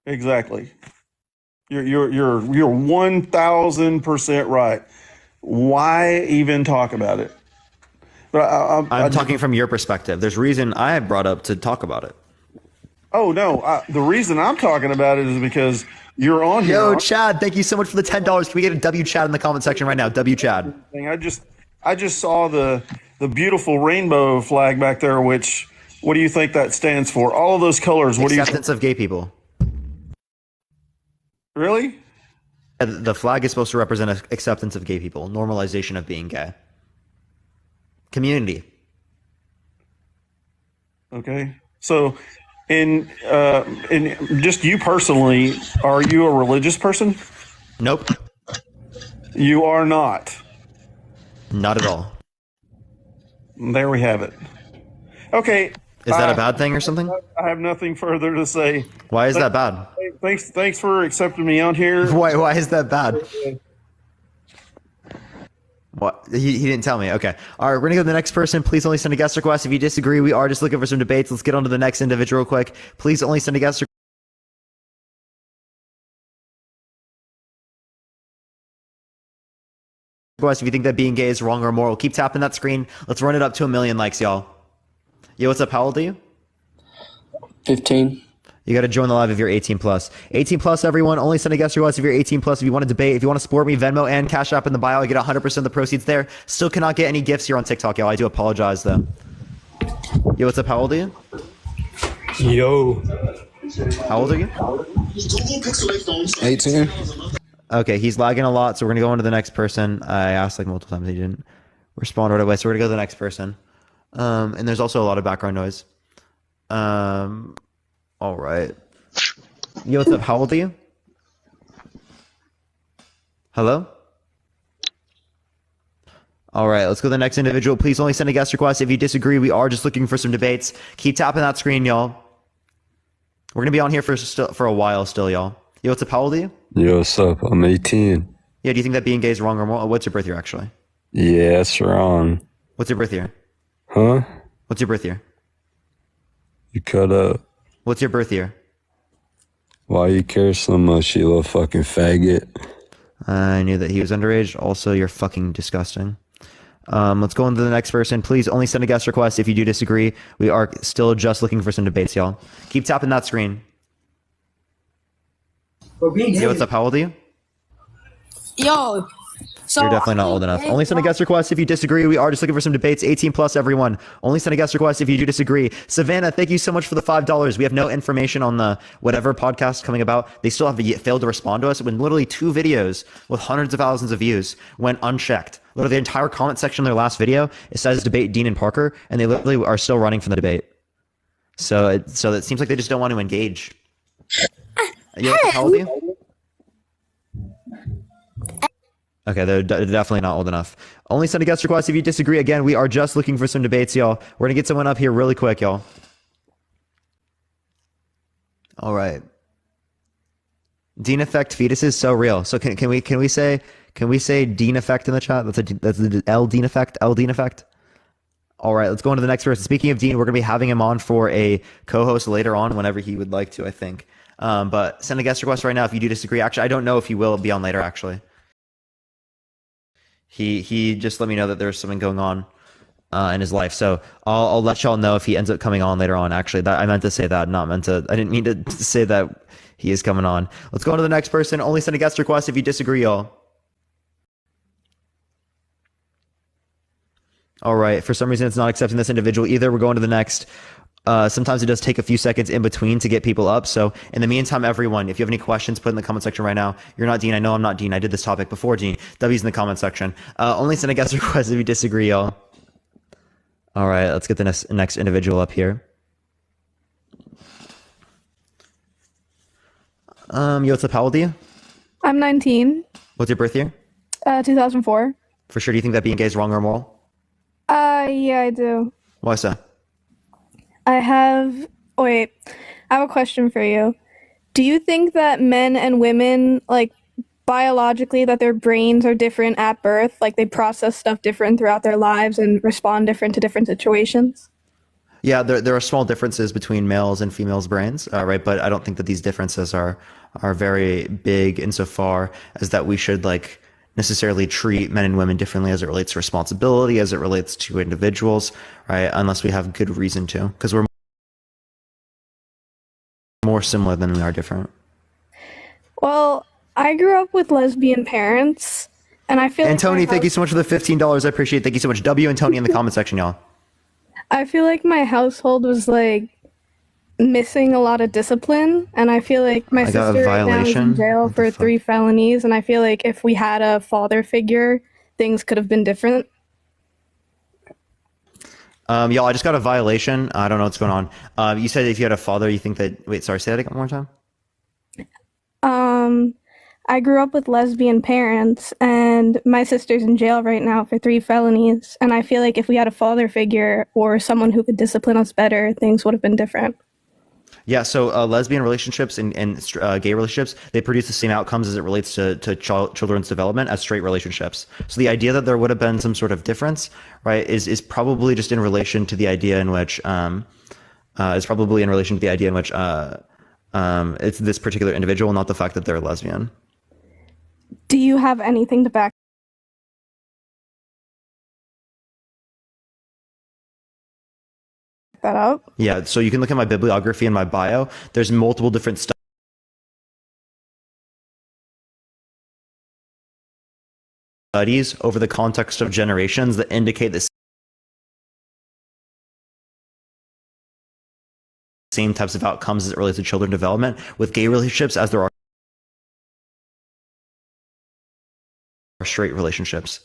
Exactly. You're 1,000% right. Why even talk about it? But I'm talking from your perspective. There's reason I brought up to talk about it. Oh no, the reason I'm talking about it is because you're on here. Yo, Chad, thank you so much for the $10. Can we get a W Chad in the comment section right now? W Chad. I just saw the beautiful rainbow flag back there. Which, what do you think that stands for? All of those colors. What do you? Acceptance of gay people. Really? The flag is supposed to represent acceptance of gay people, normalization of being gay. Community. Okay. So, in just you personally, are you a religious person? Nope. You are not. Not at all. There we have it. Okay. Is that a bad thing or something? I have nothing further to say. Why is that bad? Thanks for accepting me on here. Why is that bad? What? He didn't tell me. Okay. All right, we're going to go to the next person. Please only send a guest request. If you disagree, we are just looking for some debates. Let's get on to the next individual quick. Please only send a guest request if you think that being gay is wrong or immoral. Keep tapping that screen. Let's run it up to 1 million likes, y'all. Yo, what's up? How old are you? 15. You got to join the live if you're 18 plus. 18 plus, everyone. Only send a guest request if you're 18 plus. If you want to debate, if you want to support me, Venmo and Cash App in the bio. I get 100% of the proceeds there. Still cannot get any gifts here on TikTok, y'all. I do apologize, though. Yo, what's up? How old are you? Yo. How old are you? 18. Okay, he's lagging a lot, so we're going to go on to the next person. I asked like multiple times. He didn't respond right away, so we're going to go to the next person. And there's also a lot of background noise. All right. Yo, what's up? How old are you? Hello? All right, let's go to the next individual. Please only send a guest request. If you disagree, we are just looking for some debates. Keep tapping that screen, y'all. We're going to be on here for a while still, y'all. Yo, what's up? How old are you? Yo, what's up? I'm 18. Yeah, do you think that being gay is wrong or more? What's your birth year, actually? Yeah, it's wrong. What's your birth year? Huh? What's your birth year? You cut up. What's your birth year? Why you care so much, you little fucking faggot? I knew that he was underage. Also, you're fucking disgusting. Let's go on to the next person. Please only send a guest request if you do disagree. We are still just looking for some debates, y'all. Keep tapping that screen. Yo, what's up? How old are you? Yo. So You're definitely not old enough. Only send a guest request if you disagree. We are just looking for some debates. 18 plus, everyone. Only send a guest request if you do disagree. Savannah, thank you so much for the $5. We have no information on the whatever podcast coming about. They still have failed to respond to us when literally 2 videos with hundreds of thousands of views went unchecked. Literally the entire comment section of their last video, it says debate Dean and Parker, and they literally are still running from the debate. So it seems like they just don't want to engage. Yo, how old are you? Okay, they're definitely not old enough. Only send a guest request if you disagree. Again, we are just looking for some debates, y'all. We're going to get someone up here really quick, y'all. All right. Dean effect fetus is so real. So can we say Dean effect in the chat? That's the L Dean effect. All right, let's go on to the next person. Speaking of Dean, we're going to be having him on for a co-host later on whenever he would like to, I think. But send a guest request right now if you do disagree. Actually, I don't know if he will be on later, actually. He just let me know that there's something going on in his life. So I'll let y'all know if he ends up coming on later on. Actually, that I meant to say that, not meant to. I didn't mean to say that he is coming on. Let's go on to the next person. Only send a guest request if you disagree, y'all. All right. For some reason, it's not accepting this individual either. We're going to the next. Sometimes it does take a few seconds in between to get people up. So in the meantime, everyone, if you have any questions, put in the comment section right now. You're not Dean. I know I'm not Dean. I did this topic before Dean. W's in the comment section. Only send a guest request if you disagree, y'all. All right. Let's get the next individual up here. What's up? How old are you? I'm 19. What's your birth year? 2004. For sure. Do you think that being gay is wrong or immoral? Yeah, I do. Why so? I have a question for you. Do you think that men and women, like, biologically, that their brains are different at birth? Like, they process stuff different throughout their lives and respond different to different situations? Yeah, there are small differences between males and females' brains, right? But I don't think that these differences are very big insofar as that we should necessarily treat men and women differently as it relates to responsibility, as it relates to individuals, right? Unless we have good reason to, because we're more similar than we are different. Well, I grew up with lesbian parents, and I feel and Tony, thank you so much for the $15. I appreciate it. Thank you so much. W and Tony in the comment section, y'all. I feel like my household was missing a lot of discipline, and I feel like my sister right now is in jail for 3 felonies, and I feel like if we had a father figure, things could have been different. Y'all, I just got a violation. I don't know what's going on. You said if you had a father, you think that... Wait, sorry, say that again one more time. I grew up with lesbian parents, and my sister's in jail right now for 3 felonies, and I feel like if we had a father figure or someone who could discipline us better, things would have been different. Yeah, so lesbian relationships and gay relationships, they produce the same outcomes as it relates to children's development as straight relationships. So the idea that there would have been some sort of difference, right, is probably just in relation to the idea in which it's this particular individual, not the fact that they're lesbian. Do you have anything to back that up? Yeah, so you can look at my bibliography and my bio. There's multiple different studies over the context of generations that indicate the same types of outcomes as it relates to children development with gay relationships as there are straight relationships.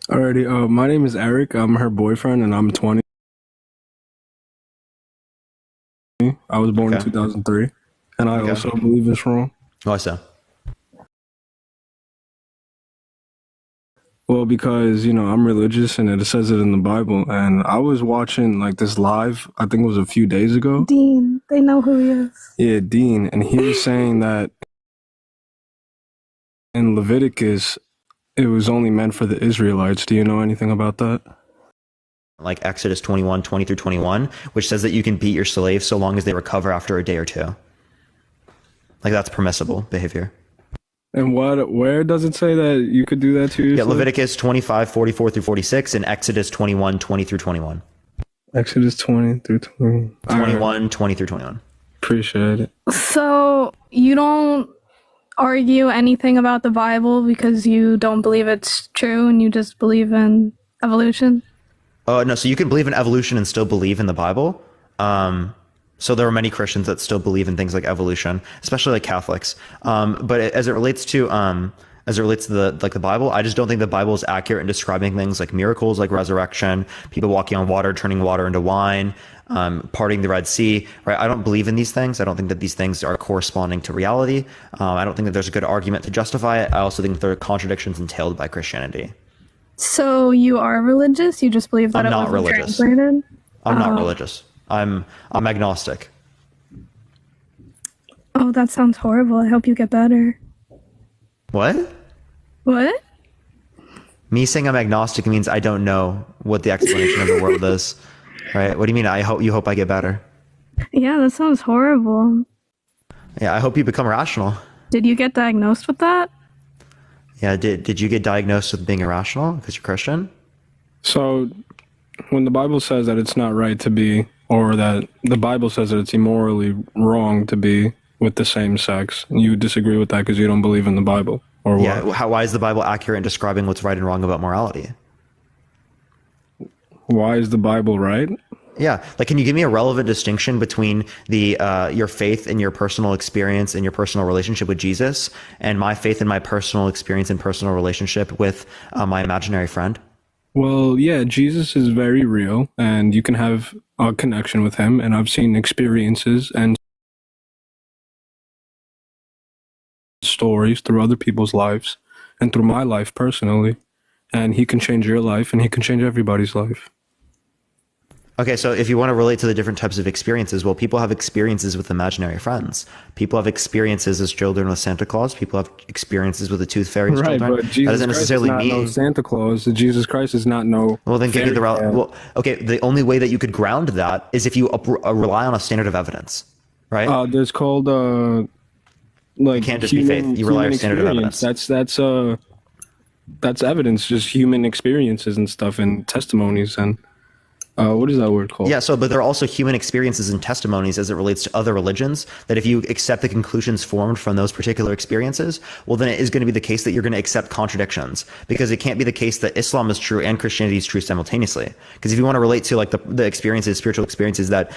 Alrighty, my name is Eric. I'm her boyfriend, and I'm 20. I was born in 2003, and I also believe it's wrong. Why so? Well, because, I'm religious, and it says it in the Bible, and I was watching, this live, I think it was a few days ago. Dean, they know who he is. Yeah, Dean, and he was saying that in Leviticus, it was only meant for the Israelites. Do you know anything about that? Like Exodus 21, 20 through 21, which says that you can beat your slave so long as they recover after a day or 2. That's permissible behavior. And where does it say that you could do that to yourself? Yeah, Leviticus 25, 44 through 46, and Exodus 21, 20 through 21. Exodus 20 through 21. 21, 20 through 21. Appreciate it. So you don't argue anything about the Bible because you don't believe it's true and you just believe in evolution? No, so you can believe in evolution and still believe in the Bible. So there are many Christians that still believe in things like evolution, especially like Catholics. But as it relates to the Bible, I just don't think the Bible is accurate in describing things like miracles, like resurrection, people walking on water, turning water into wine, parting the Red Sea, right? I don't believe in these things. I don't think that these things are corresponding to reality. I don't think that there's a good argument to justify it. I also think that there are contradictions entailed by Christianity. So you are religious? You just believe that I'm it not wasn't religious. translated? I'm not religious. I'm agnostic. Oh, that sounds horrible. I hope you get better. What? What? Me saying I'm agnostic means I don't know what the explanation of the world is. Right? What do you mean? You hope I get better? Yeah, that sounds horrible. Yeah, I hope you become rational. Did you get diagnosed with that? Yeah, did you get diagnosed with being irrational because you're Christian? So, when the Bible says that it's not right to be, or that the Bible says that it's immorally wrong to be with the same sex, you disagree with that because you don't believe in the Bible, or Yeah, what? why is the Bible accurate in describing what's right and wrong about morality? Why is the Bible right? Yeah, like, can you give me a relevant distinction between the your faith and your personal experience and your personal relationship with Jesus, and my faith and my personal experience and personal relationship with my imaginary friend? Well, yeah, Jesus is very real, and you can have a connection with him, and I've seen experiences and stories through other people's lives, and through my life personally, and he can change your life, and he can change everybody's life. Okay, so if you want to relate to the different types of experiences, well, people have experiences with imaginary friends. People have experiences as children with Santa Claus. People have experiences with the tooth fairy as Right, children. but That Jesus doesn't Christ necessarily is not no mean. Santa Claus. Jesus Christ is not no. Well, then give me the fairy tale. well. Okay, the only way that you could ground that is if you rely on a standard of evidence, right? There's called like You can't just be faith. You rely on a standard of evidence. That's evidence, just human experiences and stuff, and testimonies, and what is that word called? Yeah, but there are also human experiences and testimonies as it relates to other religions, that if you accept the conclusions formed from those particular experiences, well, then it is going to be the case that you're going to accept contradictions, because it can't be the case that Islam is true and Christianity is true simultaneously. Because if you want to relate to like the experiences, spiritual experiences that,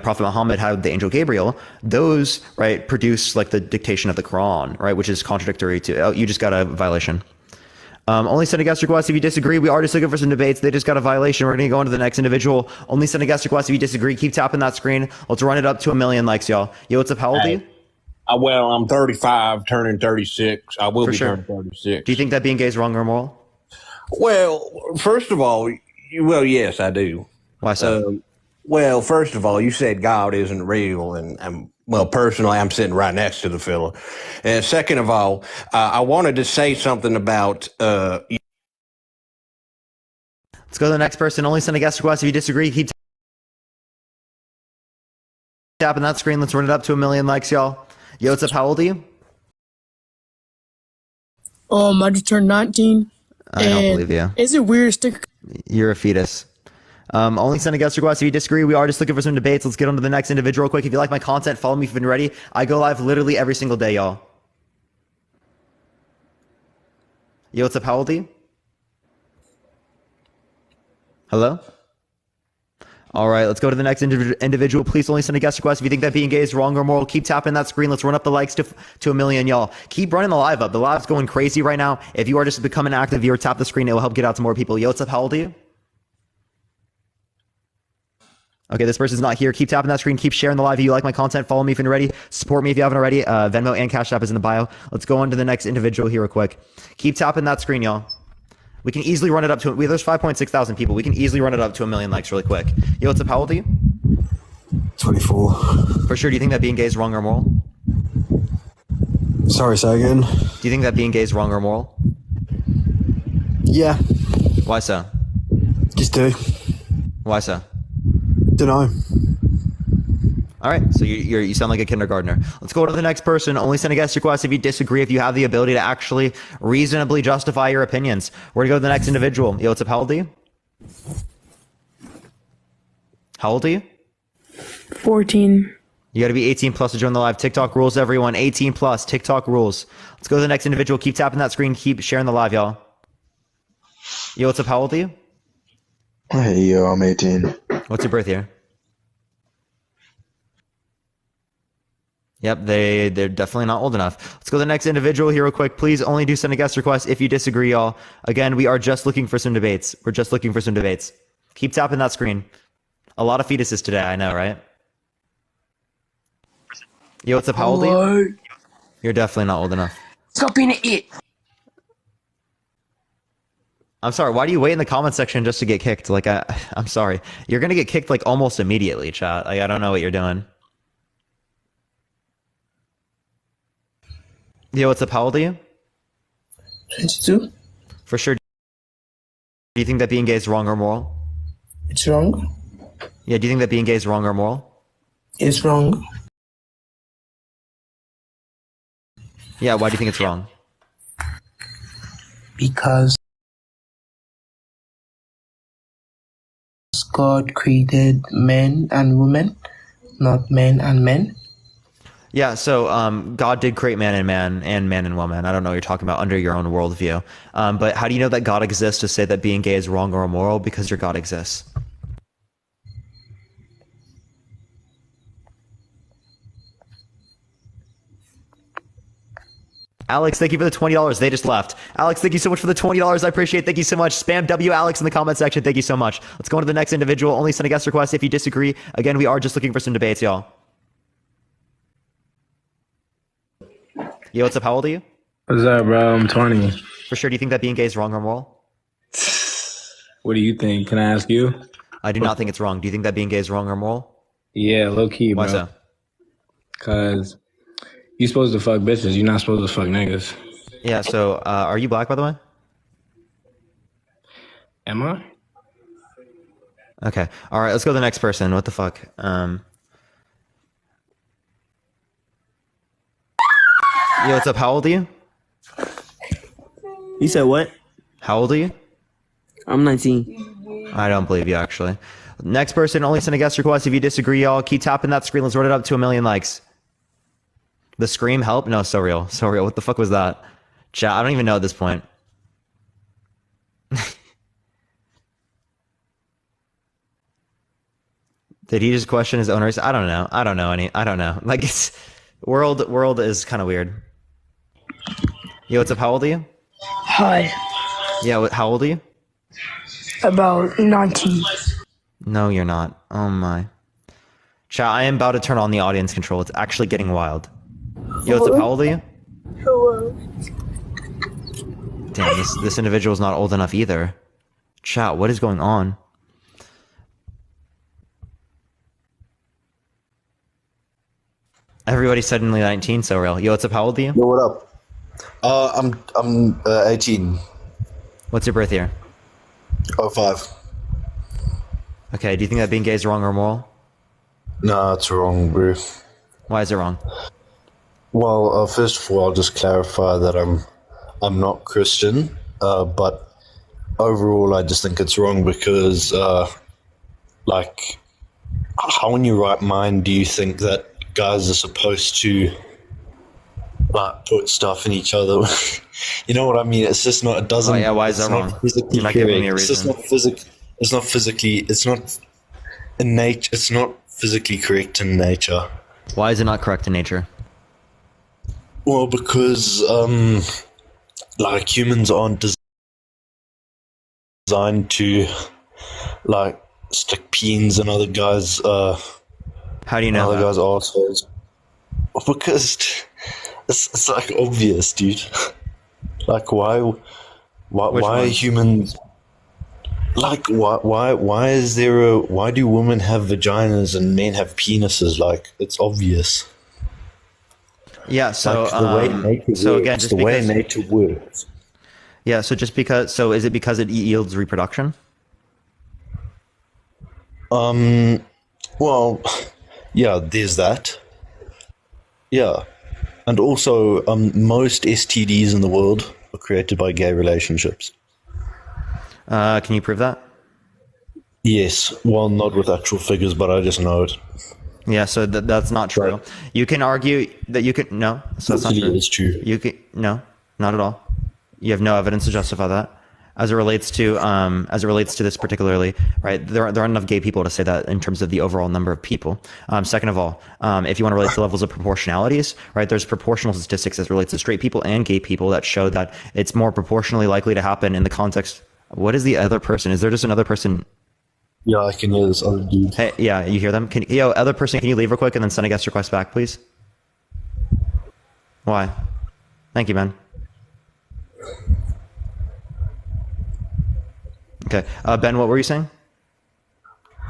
Prophet Muhammad had with the angel Gabriel, those, right, produce like the dictation of the Quran, right, which is contradictory to, oh, you just got a violation. Only send a guest request if you disagree. We are just looking for some debates. They just got a violation. We're going to go on to the next individual. Only send a guest request if you disagree. Keep tapping that screen. Let's run it up to 1 million likes, y'all. Yo, what's up? How old are you? Well, I'm 35, turning 36. I will For be sure. turning 36. Do you think that being gay is wrong or immoral? Well, first of all, yes, I do. Why so? Well, first of all, you said God isn't real, and well, personally, I'm sitting right next to the fella. And second of all, I wanted to say something about. Let's go to the next person. Only send a guest request if you disagree. Keep tapping that screen. Let's run it up to 1 million likes, y'all. Yo, what's up? How old are you? I just turned 19. I don't believe you. Is it weird sticker? You're a fetus. Only send a guest request if you disagree. We are just looking for some debates. Let's get on to the next individual real quick. If you like my content, follow me if you've been ready. I go live literally every single day, y'all. Yo, what's up? How old are you? Hello? All right, let's go to the next individual. Please only send a guest request if you think that being gay is wrong or moral. Keep tapping that screen. Let's run up the likes to 1 million, y'all. Keep running the live up. The live's going crazy right now. If you are just becoming an active viewer, tap the screen. It will help get out to more people. Yo, what's up? How old are you? Okay, this person's not here. Keep tapping that screen. Keep sharing the live. If you like my content, follow me if you're ready. Support me if you haven't already. Venmo and Cash App is in the bio. Let's go on to the next individual here real quick. Keep tapping that screen, y'all. We can easily run it up to, there's 5.6 thousand people. We can easily run it up to 1 million likes really quick. Yo, what's up? How old are you? 24. For sure. Do you think that being gay is wrong or moral? Sorry, say again. Do you think that being gay is wrong or moral? Yeah. Why so? Just do. Why so? Dunno. All right, so you sound like a kindergartner. Let's go to the next person. Only send a guest request if you disagree, if you have the ability to actually reasonably justify your opinions. We're going to go to the next individual. Yo, what's up? How old are you? How old are you? 14. You got to be 18 plus to join the live. TikTok rules, everyone. 18 plus. TikTok rules. Let's go to the next individual. Keep tapping that screen. Keep sharing the live, y'all. Yo, what's up? How old are you? Hey, yo, I'm 18. What's your birth year? Yep, they're definitely not old enough. Let's go to the next individual here real quick. Please only do send a guest request if you disagree, y'all. Again, we are just looking for some debates. We're just looking for some debates. Keep tapping that screen. A lot of fetuses today, I know, right? Yo, what's up? How old are you? You're definitely not old enough. Stop being an it. I'm sorry, why do you wait in the comment section just to get kicked? Like, I'm sorry. You're going to get kicked, like, almost immediately, chat. Like, I don't know what you're doing. Yo, what's up? How old are you? 22. For sure. Do you think that being gay is wrong or moral? It's wrong. Yeah, do you think that being gay is wrong or moral? It's wrong. Yeah, why do you think it's wrong? Because God created men and women, not men and men. Yeah, so God did create man and woman. I don't know what you're talking about under your own worldview. But how do you know that God exists to say that being gay is wrong or immoral? Because your God exists. Alex, thank you for the $20. They just left. Alex, thank you so much for the $20. I appreciate it. Thank you so much. Spam W Alex in the comment section. Thank you so much. Let's go on to the next individual. Only send a guest request if you disagree. Again, we are just looking for some debates, y'all. Yo, what's up? How old are you? What's up, bro? I'm 20. For sure. Do you think that being gay is wrong or moral? What do you think? Can I ask you? I do not think it's wrong. Do you think that being gay is wrong or moral? Yeah, low key, bro. Why so? Because you're supposed to fuck bitches. You're not supposed to fuck niggas. Yeah, so are you black, by the way? Am I? Okay. All right, let's go to the next person. What the fuck? Yo, what's up? How old are you? You said what? How old are you? I'm 19. I don't believe you, actually. Next person, only send a guest request. If you disagree, y'all, keep tapping that screen. Let's run it up to 1 million likes. The scream help? No, so real. So real. What the fuck was that? Chat, I don't even know at this point. Did he just question his own race? I don't know. I don't know. Like, it's world is kind of weird. Yo, what's up? How old are you? Hi. Yeah, how old are you? About 19. No, you're not. Oh my. Chat, I am about to turn on the audience control. It's actually getting wild. Yo, what's up? How old are you? Hello. Damn, this individual's not old enough either. Chat, what is going on? Everybody suddenly 19, so real. Yo, what's up? How old are you? Yo, what up? I'm 18. What's your birth year? 05. Okay, do you think that being gay is wrong or moral? Nah, it's wrong, bro. Why is it wrong? Well, first of all, I'll just clarify that I'm not Christian, but overall, I just think it's wrong because, like, how in your right mind do you think that guys are supposed to, like, put stuff in each other? You know what I mean? It's just not. It doesn't. Oh yeah, why is that wrong? You're not giving me a reason. It's just not It's not physically. It's not in nature. It's not physically correct in nature. Why is it not correct in nature? Well, because like humans aren't designed to like stick pins in other guys. How do you know other that? guys' assholes? Because it's like obvious, dude. Like why are humans like why is there a why do women have vaginas and men have penises? Like it's obvious. Yeah, so like the way nature so works, again, just the way because nature works. Yeah, so just because so is it because it yields reproduction? Well, yeah, there's that. Yeah. And also most STDs in the world are created by gay relationships. Can you prove that? Yes. Well, not with actual figures, but I just know it. Yeah, so that's not true. Right. You can argue that you can no, so that's not true. It's true. You can no, not at all. You have no evidence to justify that. As it relates to this particularly, right? There aren't enough gay people to say that in terms of the overall number of people. Second of all, if you want to relate to levels of proportionalities, right? There's proportional statistics as it relates to straight people and gay people that show that it's more proportionally likely to happen in the context. What is the other person? Is there just another person? Yeah, I can hear this other dude. Hey, yeah, you hear them? Yo, other person, can you leave real quick and then send a guest request back, please? Why? Thank you, man. Okay, Ben, what were you saying?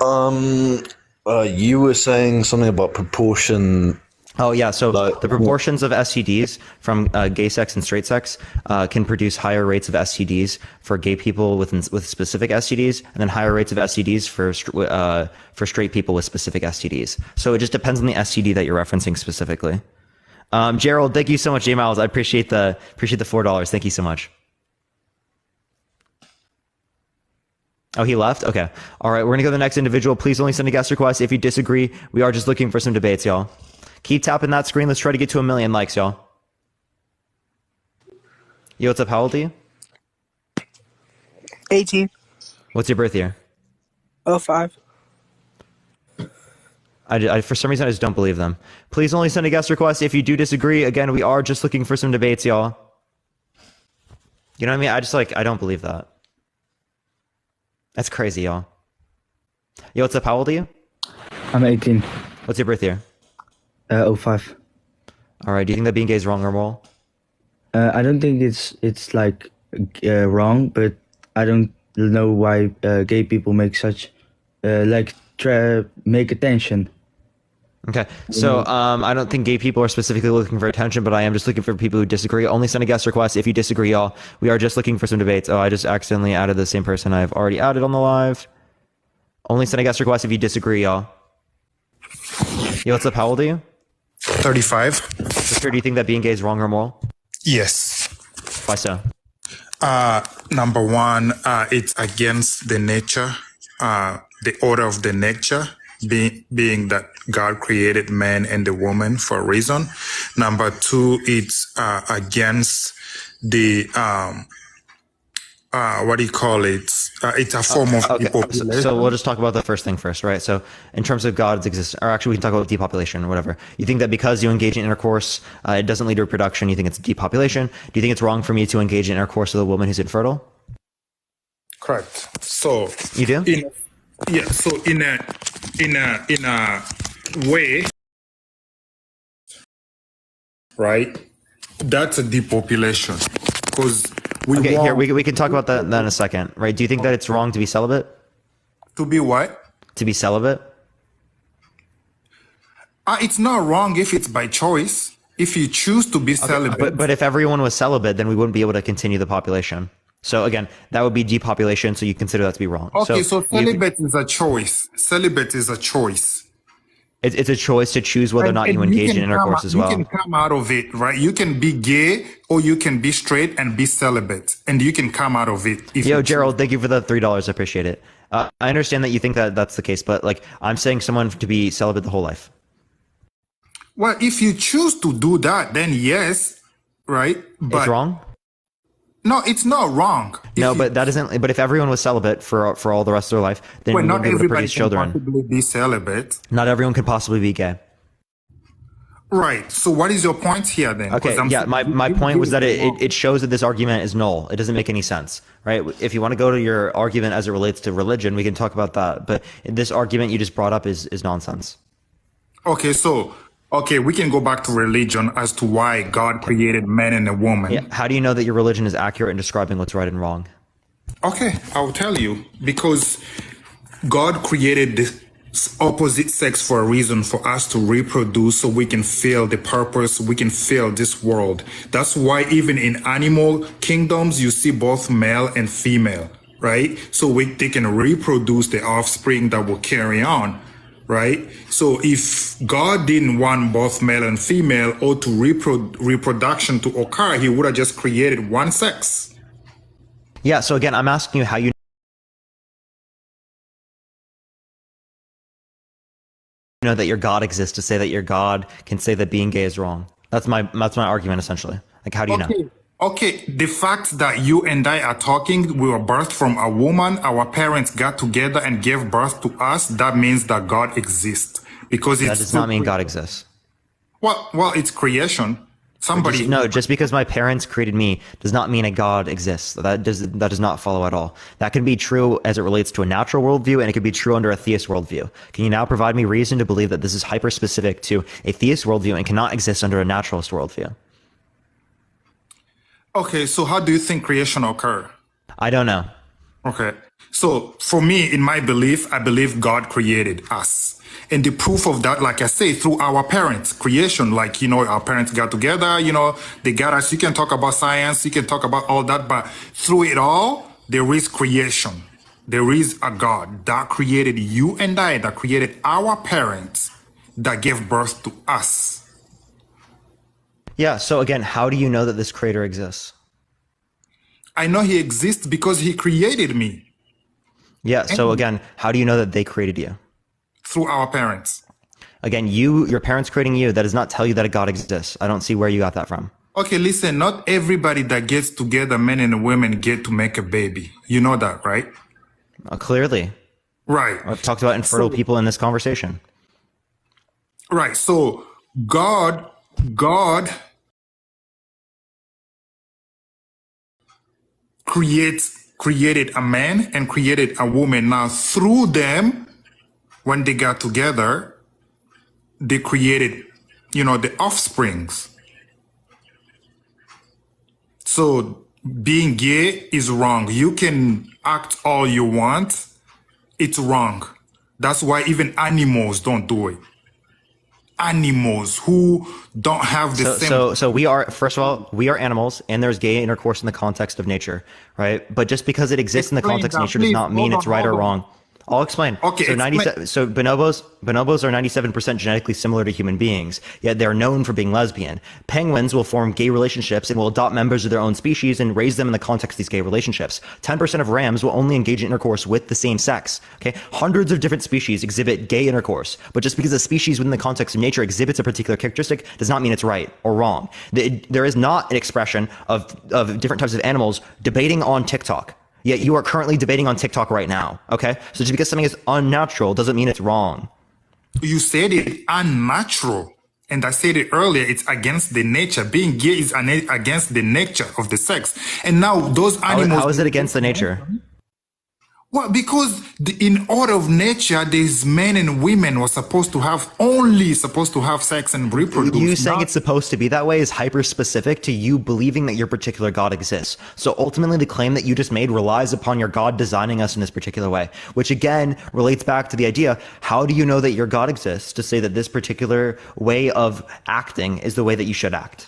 You were saying something about proportion. Oh yeah, so the proportions of STDs from gay sex and straight sex can produce higher rates of STDs for gay people with specific STDs, and then higher rates of STDs for straight people with specific STDs. So it just depends on the STD that you're referencing specifically. Gerald, thank you so much, J Miles. I appreciate the $4. Thank you so much. Oh, he left? Okay. All right, we're gonna go to the next individual. Please only send a guest request if you disagree. We are just looking for some debates, y'all. Keep tapping that screen. Let's try to get to 1 million likes, y'all. Yo, what's up? How old are you? 18. What's your birth year? 05. I for some reason, I just don't believe them. Please only send a guest request if you do disagree. Again, we are just looking for some debates, y'all. You know what I mean? I don't believe that. That's crazy, y'all. Yo, what's up? How old are you? I'm 18. What's your birth year? 05. All right. Do you think that being gay is wrong or moral? I don't think it's like wrong, but I don't know why gay people make such make attention. Okay, so I don't think gay people are specifically looking for attention, but I am just looking for people who disagree. Only send a guest request if you disagree, y'all. We are just looking for some debates. Oh, I just accidentally added the same person I've already added on the live. Only send a guest request if you disagree, y'all. Yo, what's up? How old are you? 35. Sister, do you think that being gay is wrong or moral? Yes. Why so? Number one, it's against the nature, the order of the nature, being that God created man and the woman for a reason. Number two, it's against the what do you call it? It's a form of depopulation. So we'll just talk about the first thing first, right? So in terms of God's existence, or actually we can talk about depopulation or whatever. You think that because you engage in intercourse, it doesn't lead to reproduction, you think it's depopulation. Do you think it's wrong for me to engage in intercourse with a woman who's infertile? Correct. So you do? So in a way, right? That's a depopulation because we can talk about that in a second, right? Do you think that it's wrong to be celibate? To be what? To be celibate? It's not wrong if it's by choice. If you choose to be celibate. But if everyone was celibate, then we wouldn't be able to continue the population. So again, that would be depopulation. So you consider that to be wrong. Okay, so celibate is a choice. Celibate is a choice. It's a choice to choose whether or not you engage in intercourse as well. You can come out of it, right? You can be gay or you can be straight and be celibate, and you can come out of it. Yo, Gerald, thank you for the $3. I appreciate it. I understand that you think that that's the case, but like I'm saying someone to be celibate the whole life. Well, if you choose to do that, then yes, right? But it's wrong? No, it's not wrong. But that isn't. But if everyone was celibate for all the rest of their life, then we wouldn't be able to produce children. Possibly be celibate. Not everyone could possibly be gay. Right. So what is your point here then? Okay. Yeah. My point was that it shows that this argument is null. It doesn't make any sense, right? If you want to go to your argument as it relates to religion, we can talk about that. But this argument you just brought up is nonsense. Okay. So. Okay, we can go back to religion as to why God created man and a woman. Yeah. How do you know that your religion is accurate in describing what's right and wrong? Okay, I'll tell you. Because God created this opposite sex for a reason, for us to reproduce so we can feel the purpose, we can feel this world. That's why even in animal kingdoms, you see both male and female, right? So they can reproduce the offspring that will carry on. Right? So if God didn't want both male and female or to reproduction to occur, he would have just created one sex. Yeah. So again, I'm asking you how you know that your God exists to say that your God can say that being gay is wrong. That's my argument essentially. Like, how do you know? Okay, the fact that you and I are talking, we were birthed from a woman, our parents got together and gave birth to us, that means that God exists. Because that does not mean God exists. Well, it's creation. Just because my parents created me does not mean a God exists. That does not follow at all. That can be true as it relates to a natural worldview, and it can be true under a theist worldview. Can you now provide me reason to believe that this is hyper specific to a theist worldview and cannot exist under a naturalist worldview? Okay, so how do you think creation occurred? I don't know. Okay, so for me, in my belief, I believe God created us. And the proof of that, like I say, through our parents, creation, like, our parents got together, they got us. You can talk about science, you can talk about all that, but through it all, there is creation. There is a God that created you and I, that created our parents, that gave birth to us. Yeah. So again, how do you know that this creator exists? I know he exists because he created me. Yeah. So again, how do you know that they created you? Through our parents. Again, your parents creating you, that does not tell you that a God exists. I don't see where you got that from. Okay, listen, not everybody that gets together, men and women, get to make a baby. You know that, right? Clearly. Right. I've talked about infertile people in this conversation. Right. So God created a man and created a woman. Now through them, when they got together, they created, the offsprings. So being gay is wrong. You can act all you want. It's wrong. That's why even animals don't do it. Animals who don't have the same. So we are, first of all, we are animals, and there's gay intercourse in the context of nature, right? But just because it exists in the context of nature does not mean it's right or wrong. I'll explain. Okay, so bonobos are 97% genetically similar to human beings, yet they're known for being lesbian. Penguins will form gay relationships and will adopt members of their own species and raise them in the context of these gay relationships. 10% of rams will only engage in intercourse with the same sex. Okay, hundreds of different species exhibit gay intercourse, but just because a species within the context of nature exhibits a particular characteristic does not mean it's right or wrong. There is not an expression of different types of animals debating on TikTok. Yet you are currently debating on TikTok right now, okay? So just because something is unnatural doesn't mean it's wrong. You said it unnatural. And I said it earlier, it's against the nature. Being gay is against the nature of the sex. And now those animals... How is it against the nature? Well, because in order of nature, these men and women were supposed to have sex and reproduce. You saying it's supposed to be that way is hyper-specific to you believing that your particular God exists. So ultimately, the claim that you just made relies upon your God designing us in this particular way, which again relates back to the idea, how do you know that your God exists to say that this particular way of acting is the way that you should act?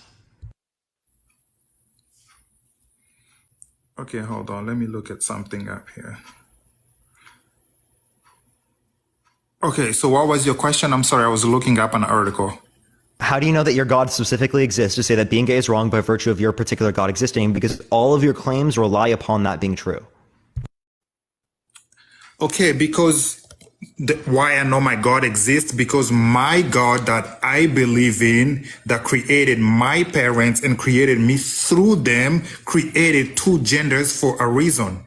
Okay, hold on. Let me look at something up here. Okay, so what was your question? I'm sorry, I was looking up an article. How do you know that your God specifically exists to say that being gay is wrong by virtue of your particular God existing? Because all of your claims rely upon that being true. Okay, because why I know my God exists, because my God that I believe in, that created my parents and created me through them, created two genders for a reason.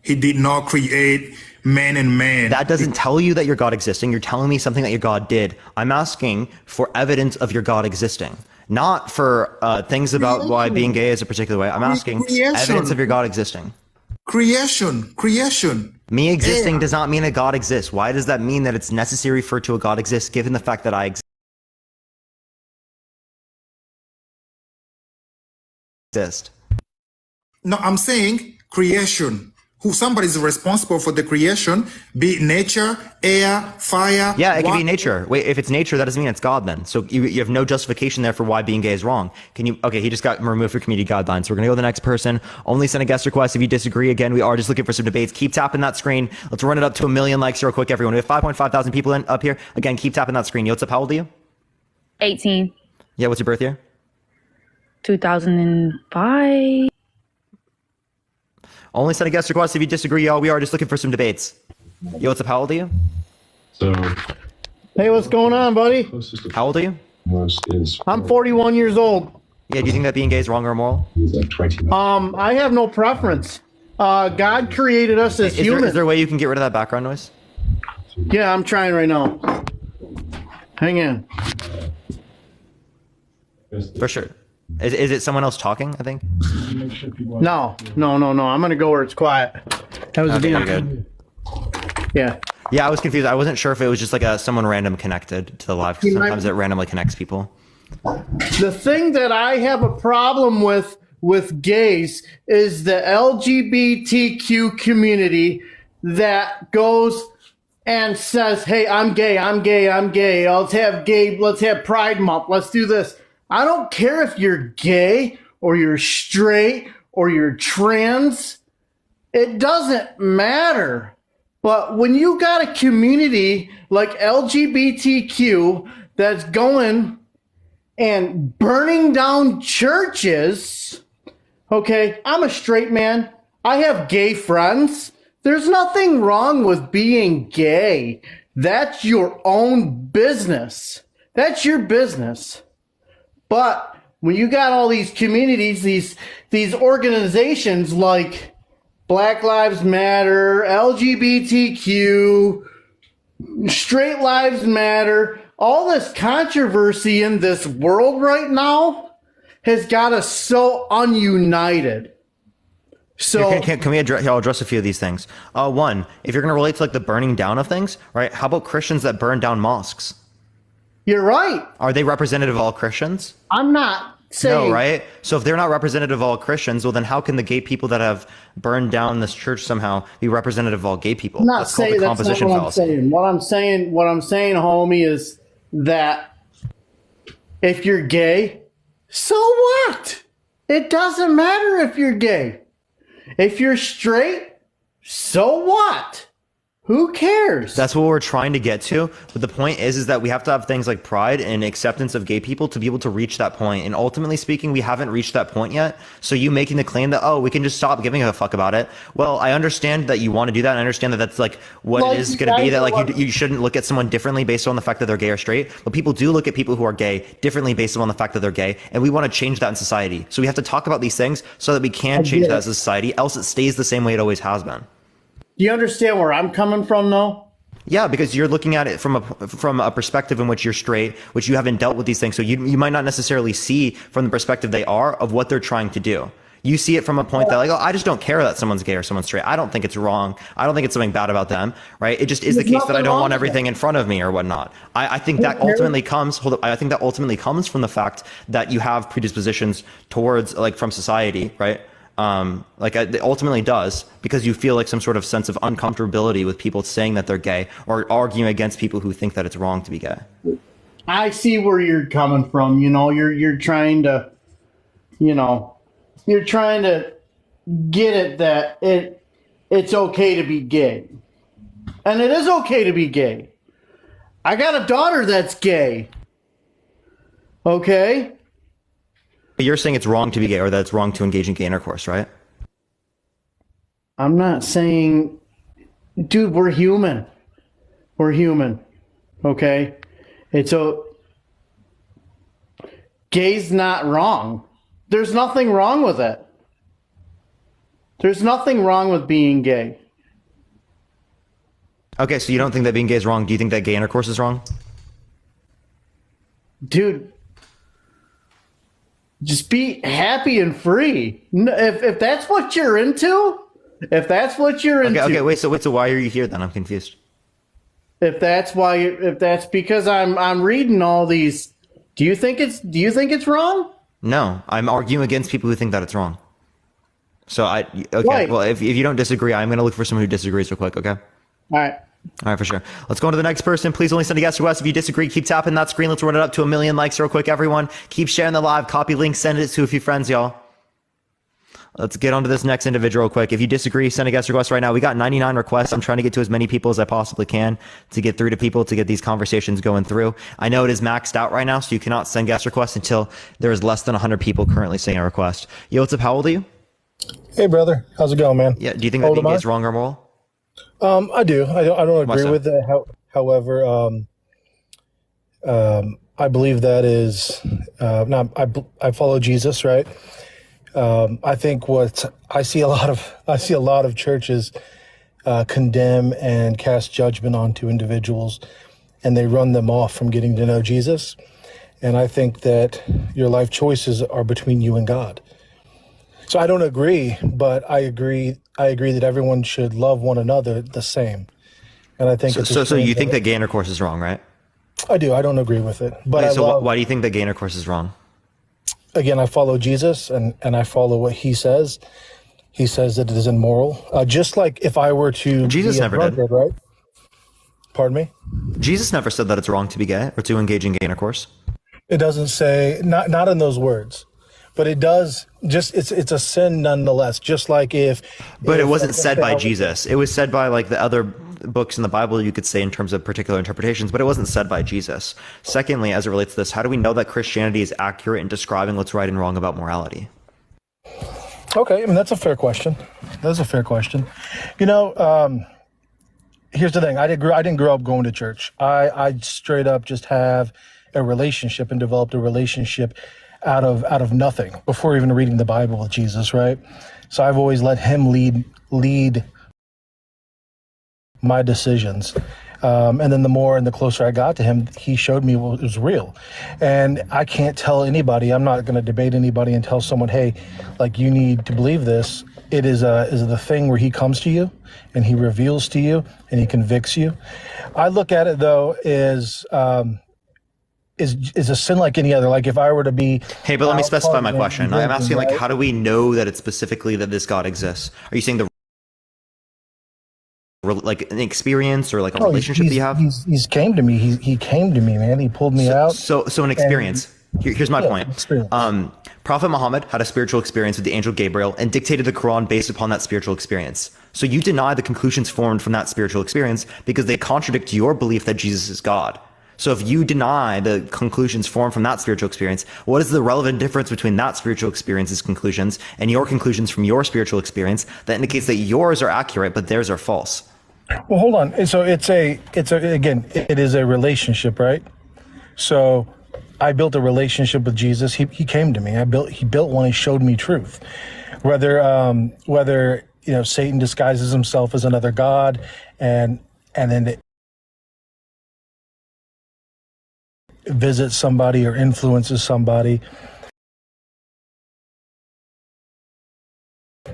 He did not create man and man. That doesn't tell you that your God existing. You're telling me something that your God did. I'm asking for evidence of your God existing, not for things about why being gay is a particular way. I'm asking evidence of your God existing. Creation. Me existing does not mean a God exists. Why does that mean that it's necessary for to a God exists, given the fact that I exist? No, I'm saying creation. Who somebody's responsible for the creation, be it nature, air, fire. Yeah, it can be nature. Wait, if it's nature, that doesn't mean it's God then. So you have no justification there for why being gay is wrong. Okay, he just got removed from community guidelines. So we're going to go to the next person. Only send a guest request if you disagree. Again, we are just looking for some debates. Keep tapping that screen. Let's run it up to 1 million likes real quick, everyone. We have 5.5 thousand people up here. Again, keep tapping that screen. Yo, what's up? How old are you? 18. Yeah, what's your birth year? 2005. Only send a guest request if you disagree, y'all. We are just looking for some debates. Yo, what's up? How old are you? Hey, what's going on, buddy? How old are you? I'm 41 years old. Yeah, do you think that being gay is wrong or immoral? I have no preference. God created us as humans. Is there a way you can get rid of that background noise? Yeah, I'm trying right now. Hang in. For sure. Is it someone else talking, I think? No. I'm going to go where it's quiet. That was okay, good. Yeah. Yeah, I was confused. I wasn't sure if it was just like someone random connected to the live. Sometimes it randomly connects people. The thing that I have a problem with gays is the LGBTQ community that goes and says, hey, I'm gay. Let's have Pride Month. Let's do this. I don't care if you're gay or you're straight or you're trans. It doesn't matter. But when you got a community like LGBTQ that's going and burning down churches. Okay, I'm a straight man. I have gay friends. There's nothing wrong with being gay. That's your own business. That's your business. But when you got all these communities, these organizations like Black Lives Matter, LGBTQ, Straight Lives Matter, all this controversy in this world right now has got us so ununited. So can we address? I'll address a few of these things. One, if you're going to relate to like the burning down of things, right? How about Christians that burn down mosques? You're right. Are they representative of all Christians? I'm not saying no, right? So if they're not representative of all Christians, well, then how can the gay people that have burned down this church somehow be representative of all gay people? I'm not saying that's not what I'm saying. What I'm saying, homie, is that if you're gay, so what? It doesn't matter if you're gay. If you're straight, so what? Who cares? That's what we're trying to get to. But the point is that we have to have things like pride and acceptance of gay people to be able to reach that point. And ultimately speaking, we haven't reached that point yet. So you making the claim that, oh, we can just stop giving a fuck about it. Well, I understand that you want to do that. And I understand that that's like what it is going to be, that like you shouldn't look at someone differently based on the fact that they're gay or straight. But people do look at people who are gay differently based on the fact that they're gay. And we want to change that in society. So we have to talk about these things so that we can change that as a society. Else it stays the same way it always has been. Do you understand where I'm coming from, though? Yeah, because you're looking at it from a perspective in which you're straight, which you haven't dealt with these things. So you might not necessarily see from the perspective they are of what they're trying to do. You see it from a point that like, oh, I just don't care that someone's gay or someone's straight. I don't think it's wrong. I don't think it's something bad about them, right? It just is the case that I don't want everything in front of me or whatnot. I think that ultimately comes, I think that ultimately comes from the fact that you have predispositions towards, like, from society, right? Like it ultimately does, because you feel like some sort of sense of uncomfortability with people saying that they're gay or arguing against people who think that it's wrong to be gay. I see where you're coming from. You know, you're trying to, you're trying to get it that it's okay to be gay. And it is okay to be gay. I got a daughter that's gay. Okay? But you're saying it's wrong to be gay, or that it's wrong to engage in gay intercourse, right? I'm not saying, dude, we're human. We're human. Okay? Gay's not wrong. There's nothing wrong with it. There's nothing wrong with being gay. Okay, so you don't think that being gay is wrong. Do you think that gay intercourse is wrong? Dude, just be happy and free. If that's what you're into, Okay, wait, so why are you here then? I'm confused. If that's because I'm reading all these, do you think it's wrong? No, I'm arguing against people who think that it's wrong. So Right. well, if you don't disagree, I'm going to look for someone who disagrees real quick, okay? All right. All right, for sure. Let's go on to the next person. Please only send a guest request. If you disagree, keep tapping that screen. Let's run it up to 1 million likes real quick, everyone. Keep sharing the live. Copy link, send it to a few friends, y'all. Let's get on to this next individual real quick. If you disagree, send a guest request right now. We got 99 requests. I'm trying to get to as many people as I possibly can to get through to people, to get these conversations going through. I know it is maxed out right now, so you cannot send guest requests until there is less than 100 people currently saying a request. Yo, what's up? How old are you? Hey, brother. How's it going, man? Yeah. Do you think that being gay is wrong or moral? I do. I don't Why agree so? with it. However, I believe that is I follow Jesus, right? I think I see a lot of churches condemn and cast judgment onto individuals, and they run them off from getting to know Jesus. And I think that your life choices are between you and God. So I don't agree, but I agree that everyone should love one another the same. And I think So you think that gay intercourse is wrong, right? I do. I don't agree with it. But why do you think that gay intercourse is wrong? Again, I follow Jesus and I follow what he says. He says that it is immoral. Just like if I were to Jesus be a never drunkard, did. right? Pardon me? Jesus never said that it's wrong to be gay or to engage in gay intercourse. It doesn't say, not in those words, but it does. Just it's a sin nonetheless. Just like if. But it wasn't said by Jesus. It was said by like the other books in the Bible, you could say, in terms of particular interpretations, but it wasn't said by Jesus. Secondly, as it relates to this, how do we know that Christianity is accurate in describing what's right and wrong about morality? Okay, I mean, that's a fair question. That's a fair question. You know, here's the thing. I didn't grow up going to church. I straight up just have a relationship and developed a relationship out of nothing before even reading the Bible with Jesus, right? So I've always let him lead my decisions. And then the more and the closer I got to him, he showed me what was real. And I can't tell anybody, I'm not going to debate anybody and tell someone, hey, like, you need to believe this. It is the thing where he comes to you and he reveals to you and he convicts you. I look at it, though, is a sin like any other. Like, if I were to be... Hey, but let me specify my question. drinking, I'm asking, like, right? how do we know that it's specifically that this God exists? Are you saying like an experience or like a relationship that you have? He's came to me. He came to me, man. He pulled me out. So an experience. Here's my point. Prophet Muhammad had a spiritual experience with the angel Gabriel and dictated the Quran based upon that spiritual experience. So you deny the conclusions formed from that spiritual experience because they contradict your belief that Jesus is God. So if you deny the conclusions formed from that spiritual experience, what is the relevant difference between that spiritual experience's conclusions and your conclusions from your spiritual experience that indicates that yours are accurate but theirs are false? Well, hold on. So it is a relationship, right? So I built a relationship with Jesus. He came to me. He built one. He showed me truth. Whether Satan disguises himself as another god and then visits somebody or influences somebody.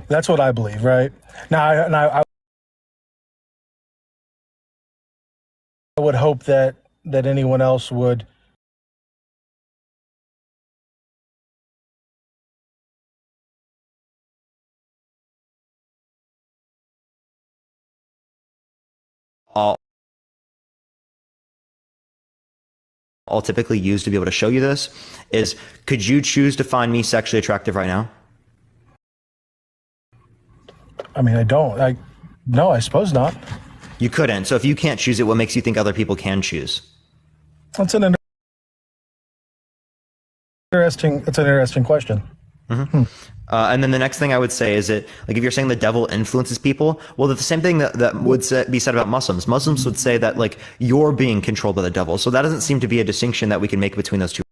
That's what I believe, right? Now, I would hope that anyone else would I'll typically use to be able to show you this is, could you choose to find me sexually attractive right now? I mean, I don't. No, I suppose not. You couldn't. So if you can't choose it, what makes you think other people can choose? That's an interesting question. Mm-hmm. And then the next thing I would say is that, like, if you're saying the devil influences people, well, the same thing that would be said about Muslims. Muslims would say that, like, you're being controlled by the devil. So that doesn't seem to be a distinction that we can make between those two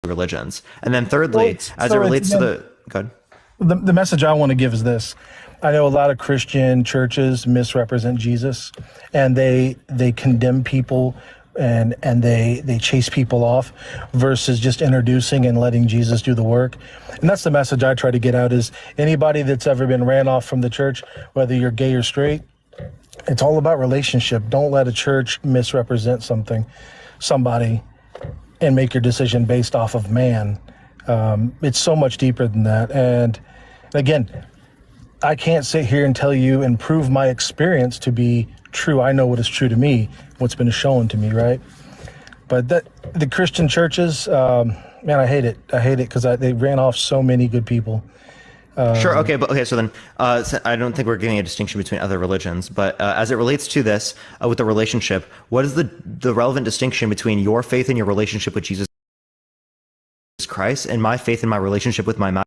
religions. And then thirdly, as it relates to the... Go ahead. The message I want to give is this. I know a lot of Christian churches misrepresent Jesus, and they condemn people and they chase people off versus just introducing and letting Jesus do the work. And that's the message I try to get out is anybody that's ever been ran off from the church, whether you're gay or straight, it's all about relationship. Don't let a church misrepresent somebody, and make your decision based off of man. It's so much deeper than that. And again, I can't sit here and tell you and prove my experience to be true. I know what is true to me, what's been shown to me, right? But the Christian churches, man, I hate it. I hate it because they ran off so many good people. Sure. Okay. So then, so I don't think we're getting a distinction between other religions, but as it relates to this, with the relationship, what is the relevant distinction between your faith and your relationship with Jesus Christ and my faith and my relationship with my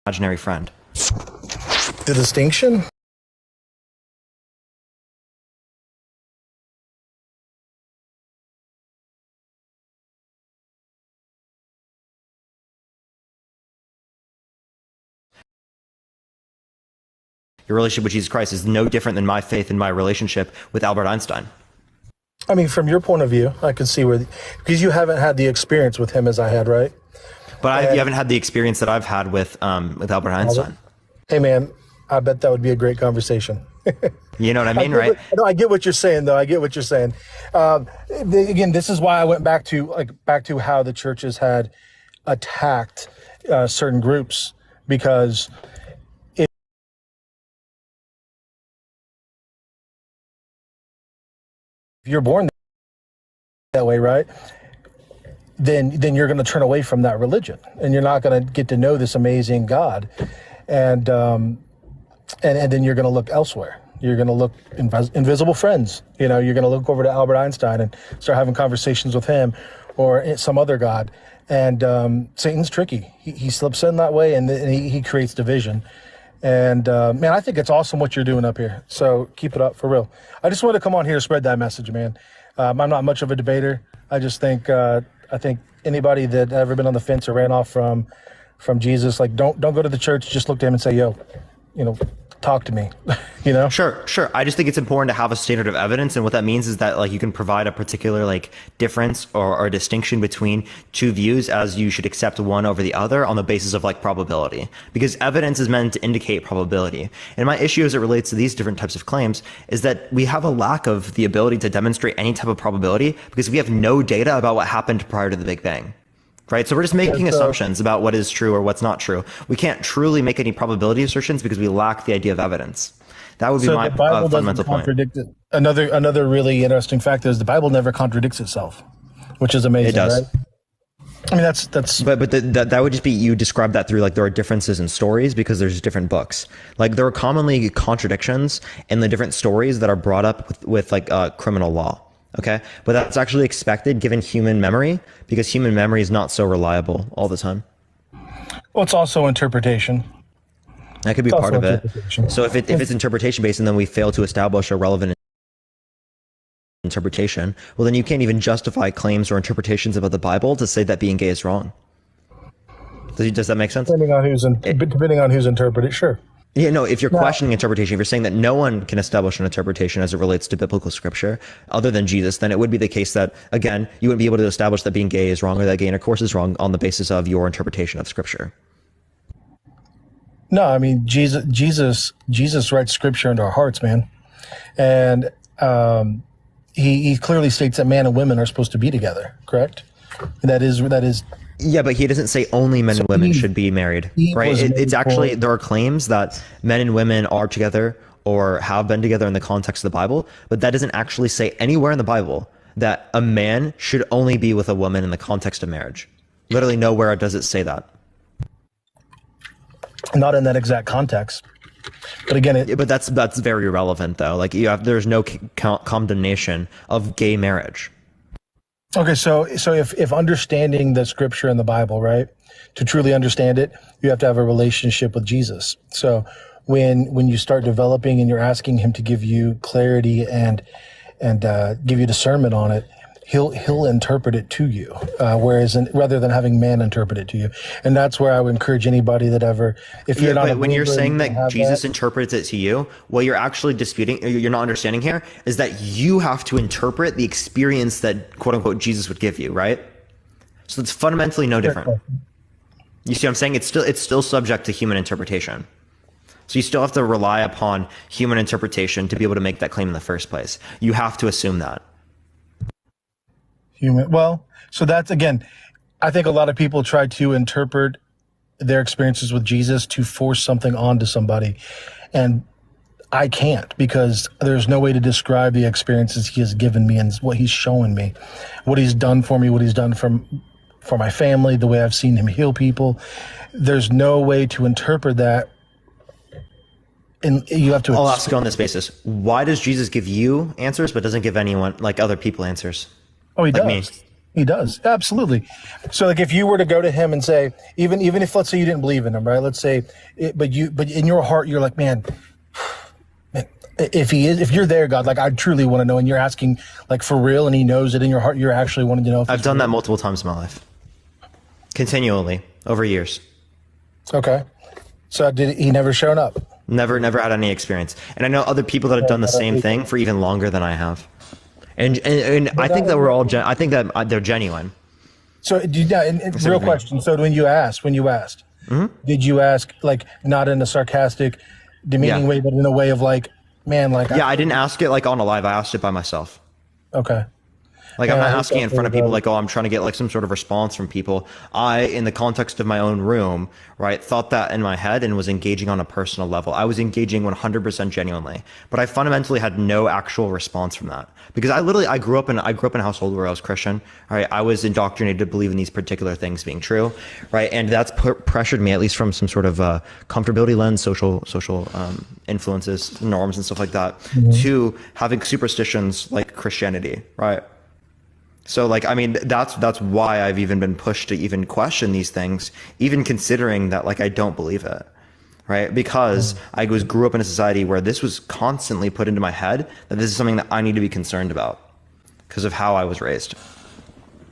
imaginary friend? The distinction? Your relationship with Jesus Christ is no different than my faith and my relationship with Albert Einstein. I mean, from your point of view, I can see because you haven't had the experience with him as I had, right? But you haven't had the experience that I've had with Albert Einstein. Hey, man, I bet that would be a great conversation. You know what I mean, right? I get what you're saying, though. I get what you're saying. Again, this is why I went back to how the churches had attacked certain groups, because if you're born that way, right? Then you're going to turn away from that religion, and you're not going to get to know this amazing God. And and then you're going to look elsewhere. You're going to look invisible friends. You're going to look over to Albert Einstein and start having conversations with him or some other god. And Satan's tricky. He slips in that way, and he creates division. And man, I think it's awesome what you're doing up here. So keep it up for real. I just wanted to come on here to spread that message, man. I'm not much of a debater. I just think I think anybody that ever been on the fence or ran off from Jesus, like don't go to the church. Just look to him and say, yo, talk to me. Sure. I just think it's important to have a standard of evidence, and what that means is that like you can provide a particular like difference or a distinction between two views, as you should accept one over the other on the basis of like probability, because evidence is meant to indicate probability. And my issue as it relates to these different types of claims is that we have a lack of the ability to demonstrate any type of probability because we have no data about what happened prior to the Big Bang. Right. So we're just making assumptions about what is true or what's not true. We can't truly make any probability assertions because we lack the idea of evidence. That would be my fundamental point. Another really interesting fact is the Bible never contradicts itself, which is amazing. It does. Right? I mean, that's. But that would just be, you describe that through like there are differences in stories because there's different books. Like there are commonly contradictions in the different stories that are brought up with like criminal law. Okay, but that's actually expected given human memory, because human memory is not so reliable all the time. Well, it's also interpretation. That could be part of it. So if it's interpretation based and then we fail to establish a relevant interpretation, well, then you can't even justify claims or interpretations about the Bible to say that being gay is wrong. Does that make sense? Depending on who's interpreted, sure. Yeah, no, if you're questioning interpretation, if you're saying that no one can establish an interpretation as it relates to biblical scripture other than Jesus, then it would be the case that, again, you wouldn't be able to establish that being gay is wrong or that gay intercourse is wrong on the basis of your interpretation of scripture. No, I mean, Jesus writes scripture into our hearts, man. And he clearly states that man and women are supposed to be together, correct? That is. Yeah, but he doesn't say only men and women should be married, right? It's actually, there are claims that men and women are together or have been together in the context of the Bible, but that doesn't actually say anywhere in the Bible that a man should only be with a woman in the context of marriage. Literally nowhere does it say that. Not in that exact context. But again, but that's very relevant though. Like there's no condemnation of gay marriage. Okay, so if understanding the scripture in the Bible, right, to truly understand it, you have to have a relationship with Jesus. So when you start developing and you're asking him to give you clarity and give you discernment on it, he'll interpret it to you, rather than having man interpret it to you. And that's where I would encourage anybody that ever, if you're not, when you're saying that Jesus interprets it to you, what you're actually disputing, you're not understanding here, is that you have to interpret the experience that quote unquote Jesus would give you, right? So it's fundamentally no different. You see what I'm saying? It's still subject to human interpretation. So you still have to rely upon human interpretation to be able to make that claim in the first place. You have to assume that. Well, so that's, again, I think a lot of people try to interpret their experiences with Jesus to force something onto somebody. And I can't, because there's no way to describe the experiences he has given me and what he's showing me, what he's done for me, what he's done for my family, the way I've seen him heal people. There's no way to interpret that. And you have to. I'll ask you on this basis. Why does Jesus give you answers but doesn't give anyone, like other people, answers? Oh, he like does. Me? He does. Absolutely. So like if you were to go to him and say, even if, let's say you didn't believe in him, right? Let's say, but in your heart, you're like, man, if you're there, God, like I truly want to know, and you're asking like for real, and he knows it in your heart, you're actually wanting to know. I've done that multiple times in my life. Continually, over years. Okay. So he never shown up? Never had any experience. And I know other people that have done the same thing for even longer than I have. And I think that we're all, I think that they're genuine. So, real question. So when you asked, mm-hmm. Did you ask like not in a sarcastic, demeaning way, but in a way of like, man, like. Yeah, I didn't ask it like on a live. I asked it by myself. Okay. Like, I'm Man, I not hate asking that in for front you, of people brother. like, oh, I'm trying to get like some sort of response from people. I, in the context of my own room, right, thought that in my head and was engaging on a personal level. I was engaging 100% genuinely, but I fundamentally had no actual response from that because I grew up in a household where I was Christian, right? I was indoctrinated to believe in these particular things being true, right? And that's pressured me, at least from some sort of comfortability lens, social influences, norms, and stuff like that, to having superstitions like Christianity, right? So like, I mean, that's why I've even been pushed to even question these things, even considering that like I don't believe it, right? Because I grew up in a society where this was constantly put into my head that this is something that I need to be concerned about because of how I was raised.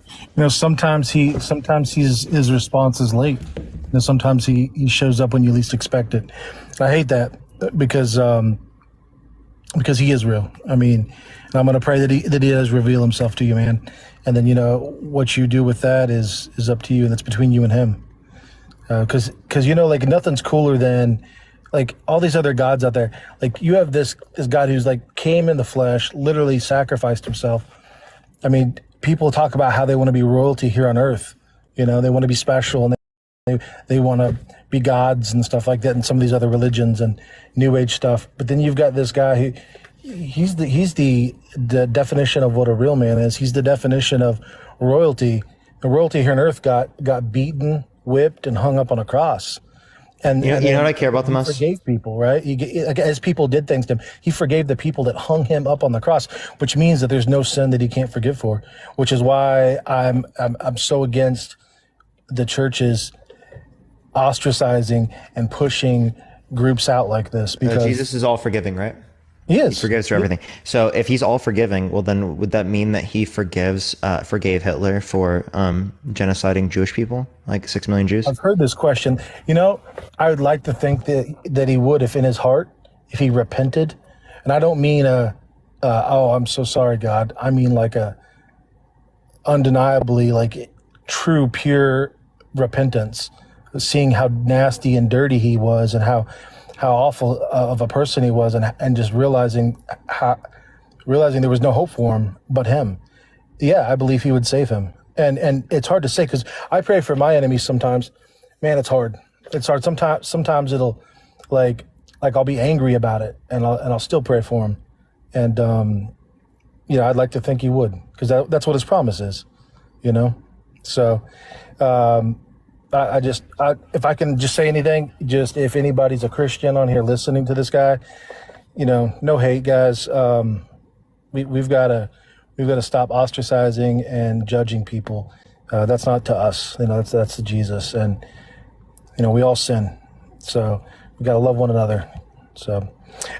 You know, sometimes his response is late. You know, sometimes he shows up when you least expect it. I hate that because he is real. I mean, and I'm going to pray that he does reveal himself to you, man. And then, you know, what you do with that is up to you, and that's between you and him. Because you know, like, nothing's cooler than like all these other gods out there. Like, you have this God who's like came in the flesh, literally sacrificed himself. I mean, people talk about how they want to be royalty here on earth. You know, they want to be special, and they want to be gods and stuff like that in some of these other religions and new age stuff. But then you've got this guy who he's the definition of what a real man is. He's the definition of royalty. The royalty here on earth got beaten, whipped, and hung up on a cross. And you know what I care about the most? He forgave people, right? As people did things to him, he forgave the people that hung him up on the cross, which means that there's no sin that he can't forgive for. Which is why I'm so against the churches ostracizing and pushing groups out like this, because Jesus is all forgiving, right? He is. He forgives for everything. So if he's all forgiving, well, then would that mean that he forgave Hitler for genociding Jewish people, like 6 million Jews? I've heard this question. You know, I would like to think that he would, if in his heart, if he repented. And I don't mean oh, I'm so sorry, God. I mean like a undeniably like true, pure repentance, seeing how nasty and dirty he was and how awful of a person he was, and just realizing there was no hope for him but him. Yeah, I believe he would save him. And it's hard to say, because I pray for my enemies sometimes. Man, it's hard. It's hard. Sometimes it'll like I'll be angry about it, and I'll still pray for him. And you know, I'd like to think he would, because that's what his promise is. You know, so. If I can just say anything, just if anybody's a Christian on here listening to this guy, you know, no hate, guys. We've got to stop ostracizing and judging people. That's not to us. You know, that's to Jesus. And you know, we all sin, so we got to love one another. So,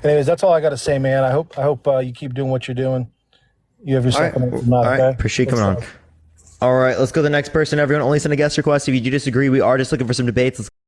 anyways, that's all I got to say, man. I hope you keep doing what you're doing. You have yourself a nice night. Okay? Appreciate you coming on. All right, let's go to the next person. Everyone, only send a guest request. If you do disagree, we are just looking for some debates. Let's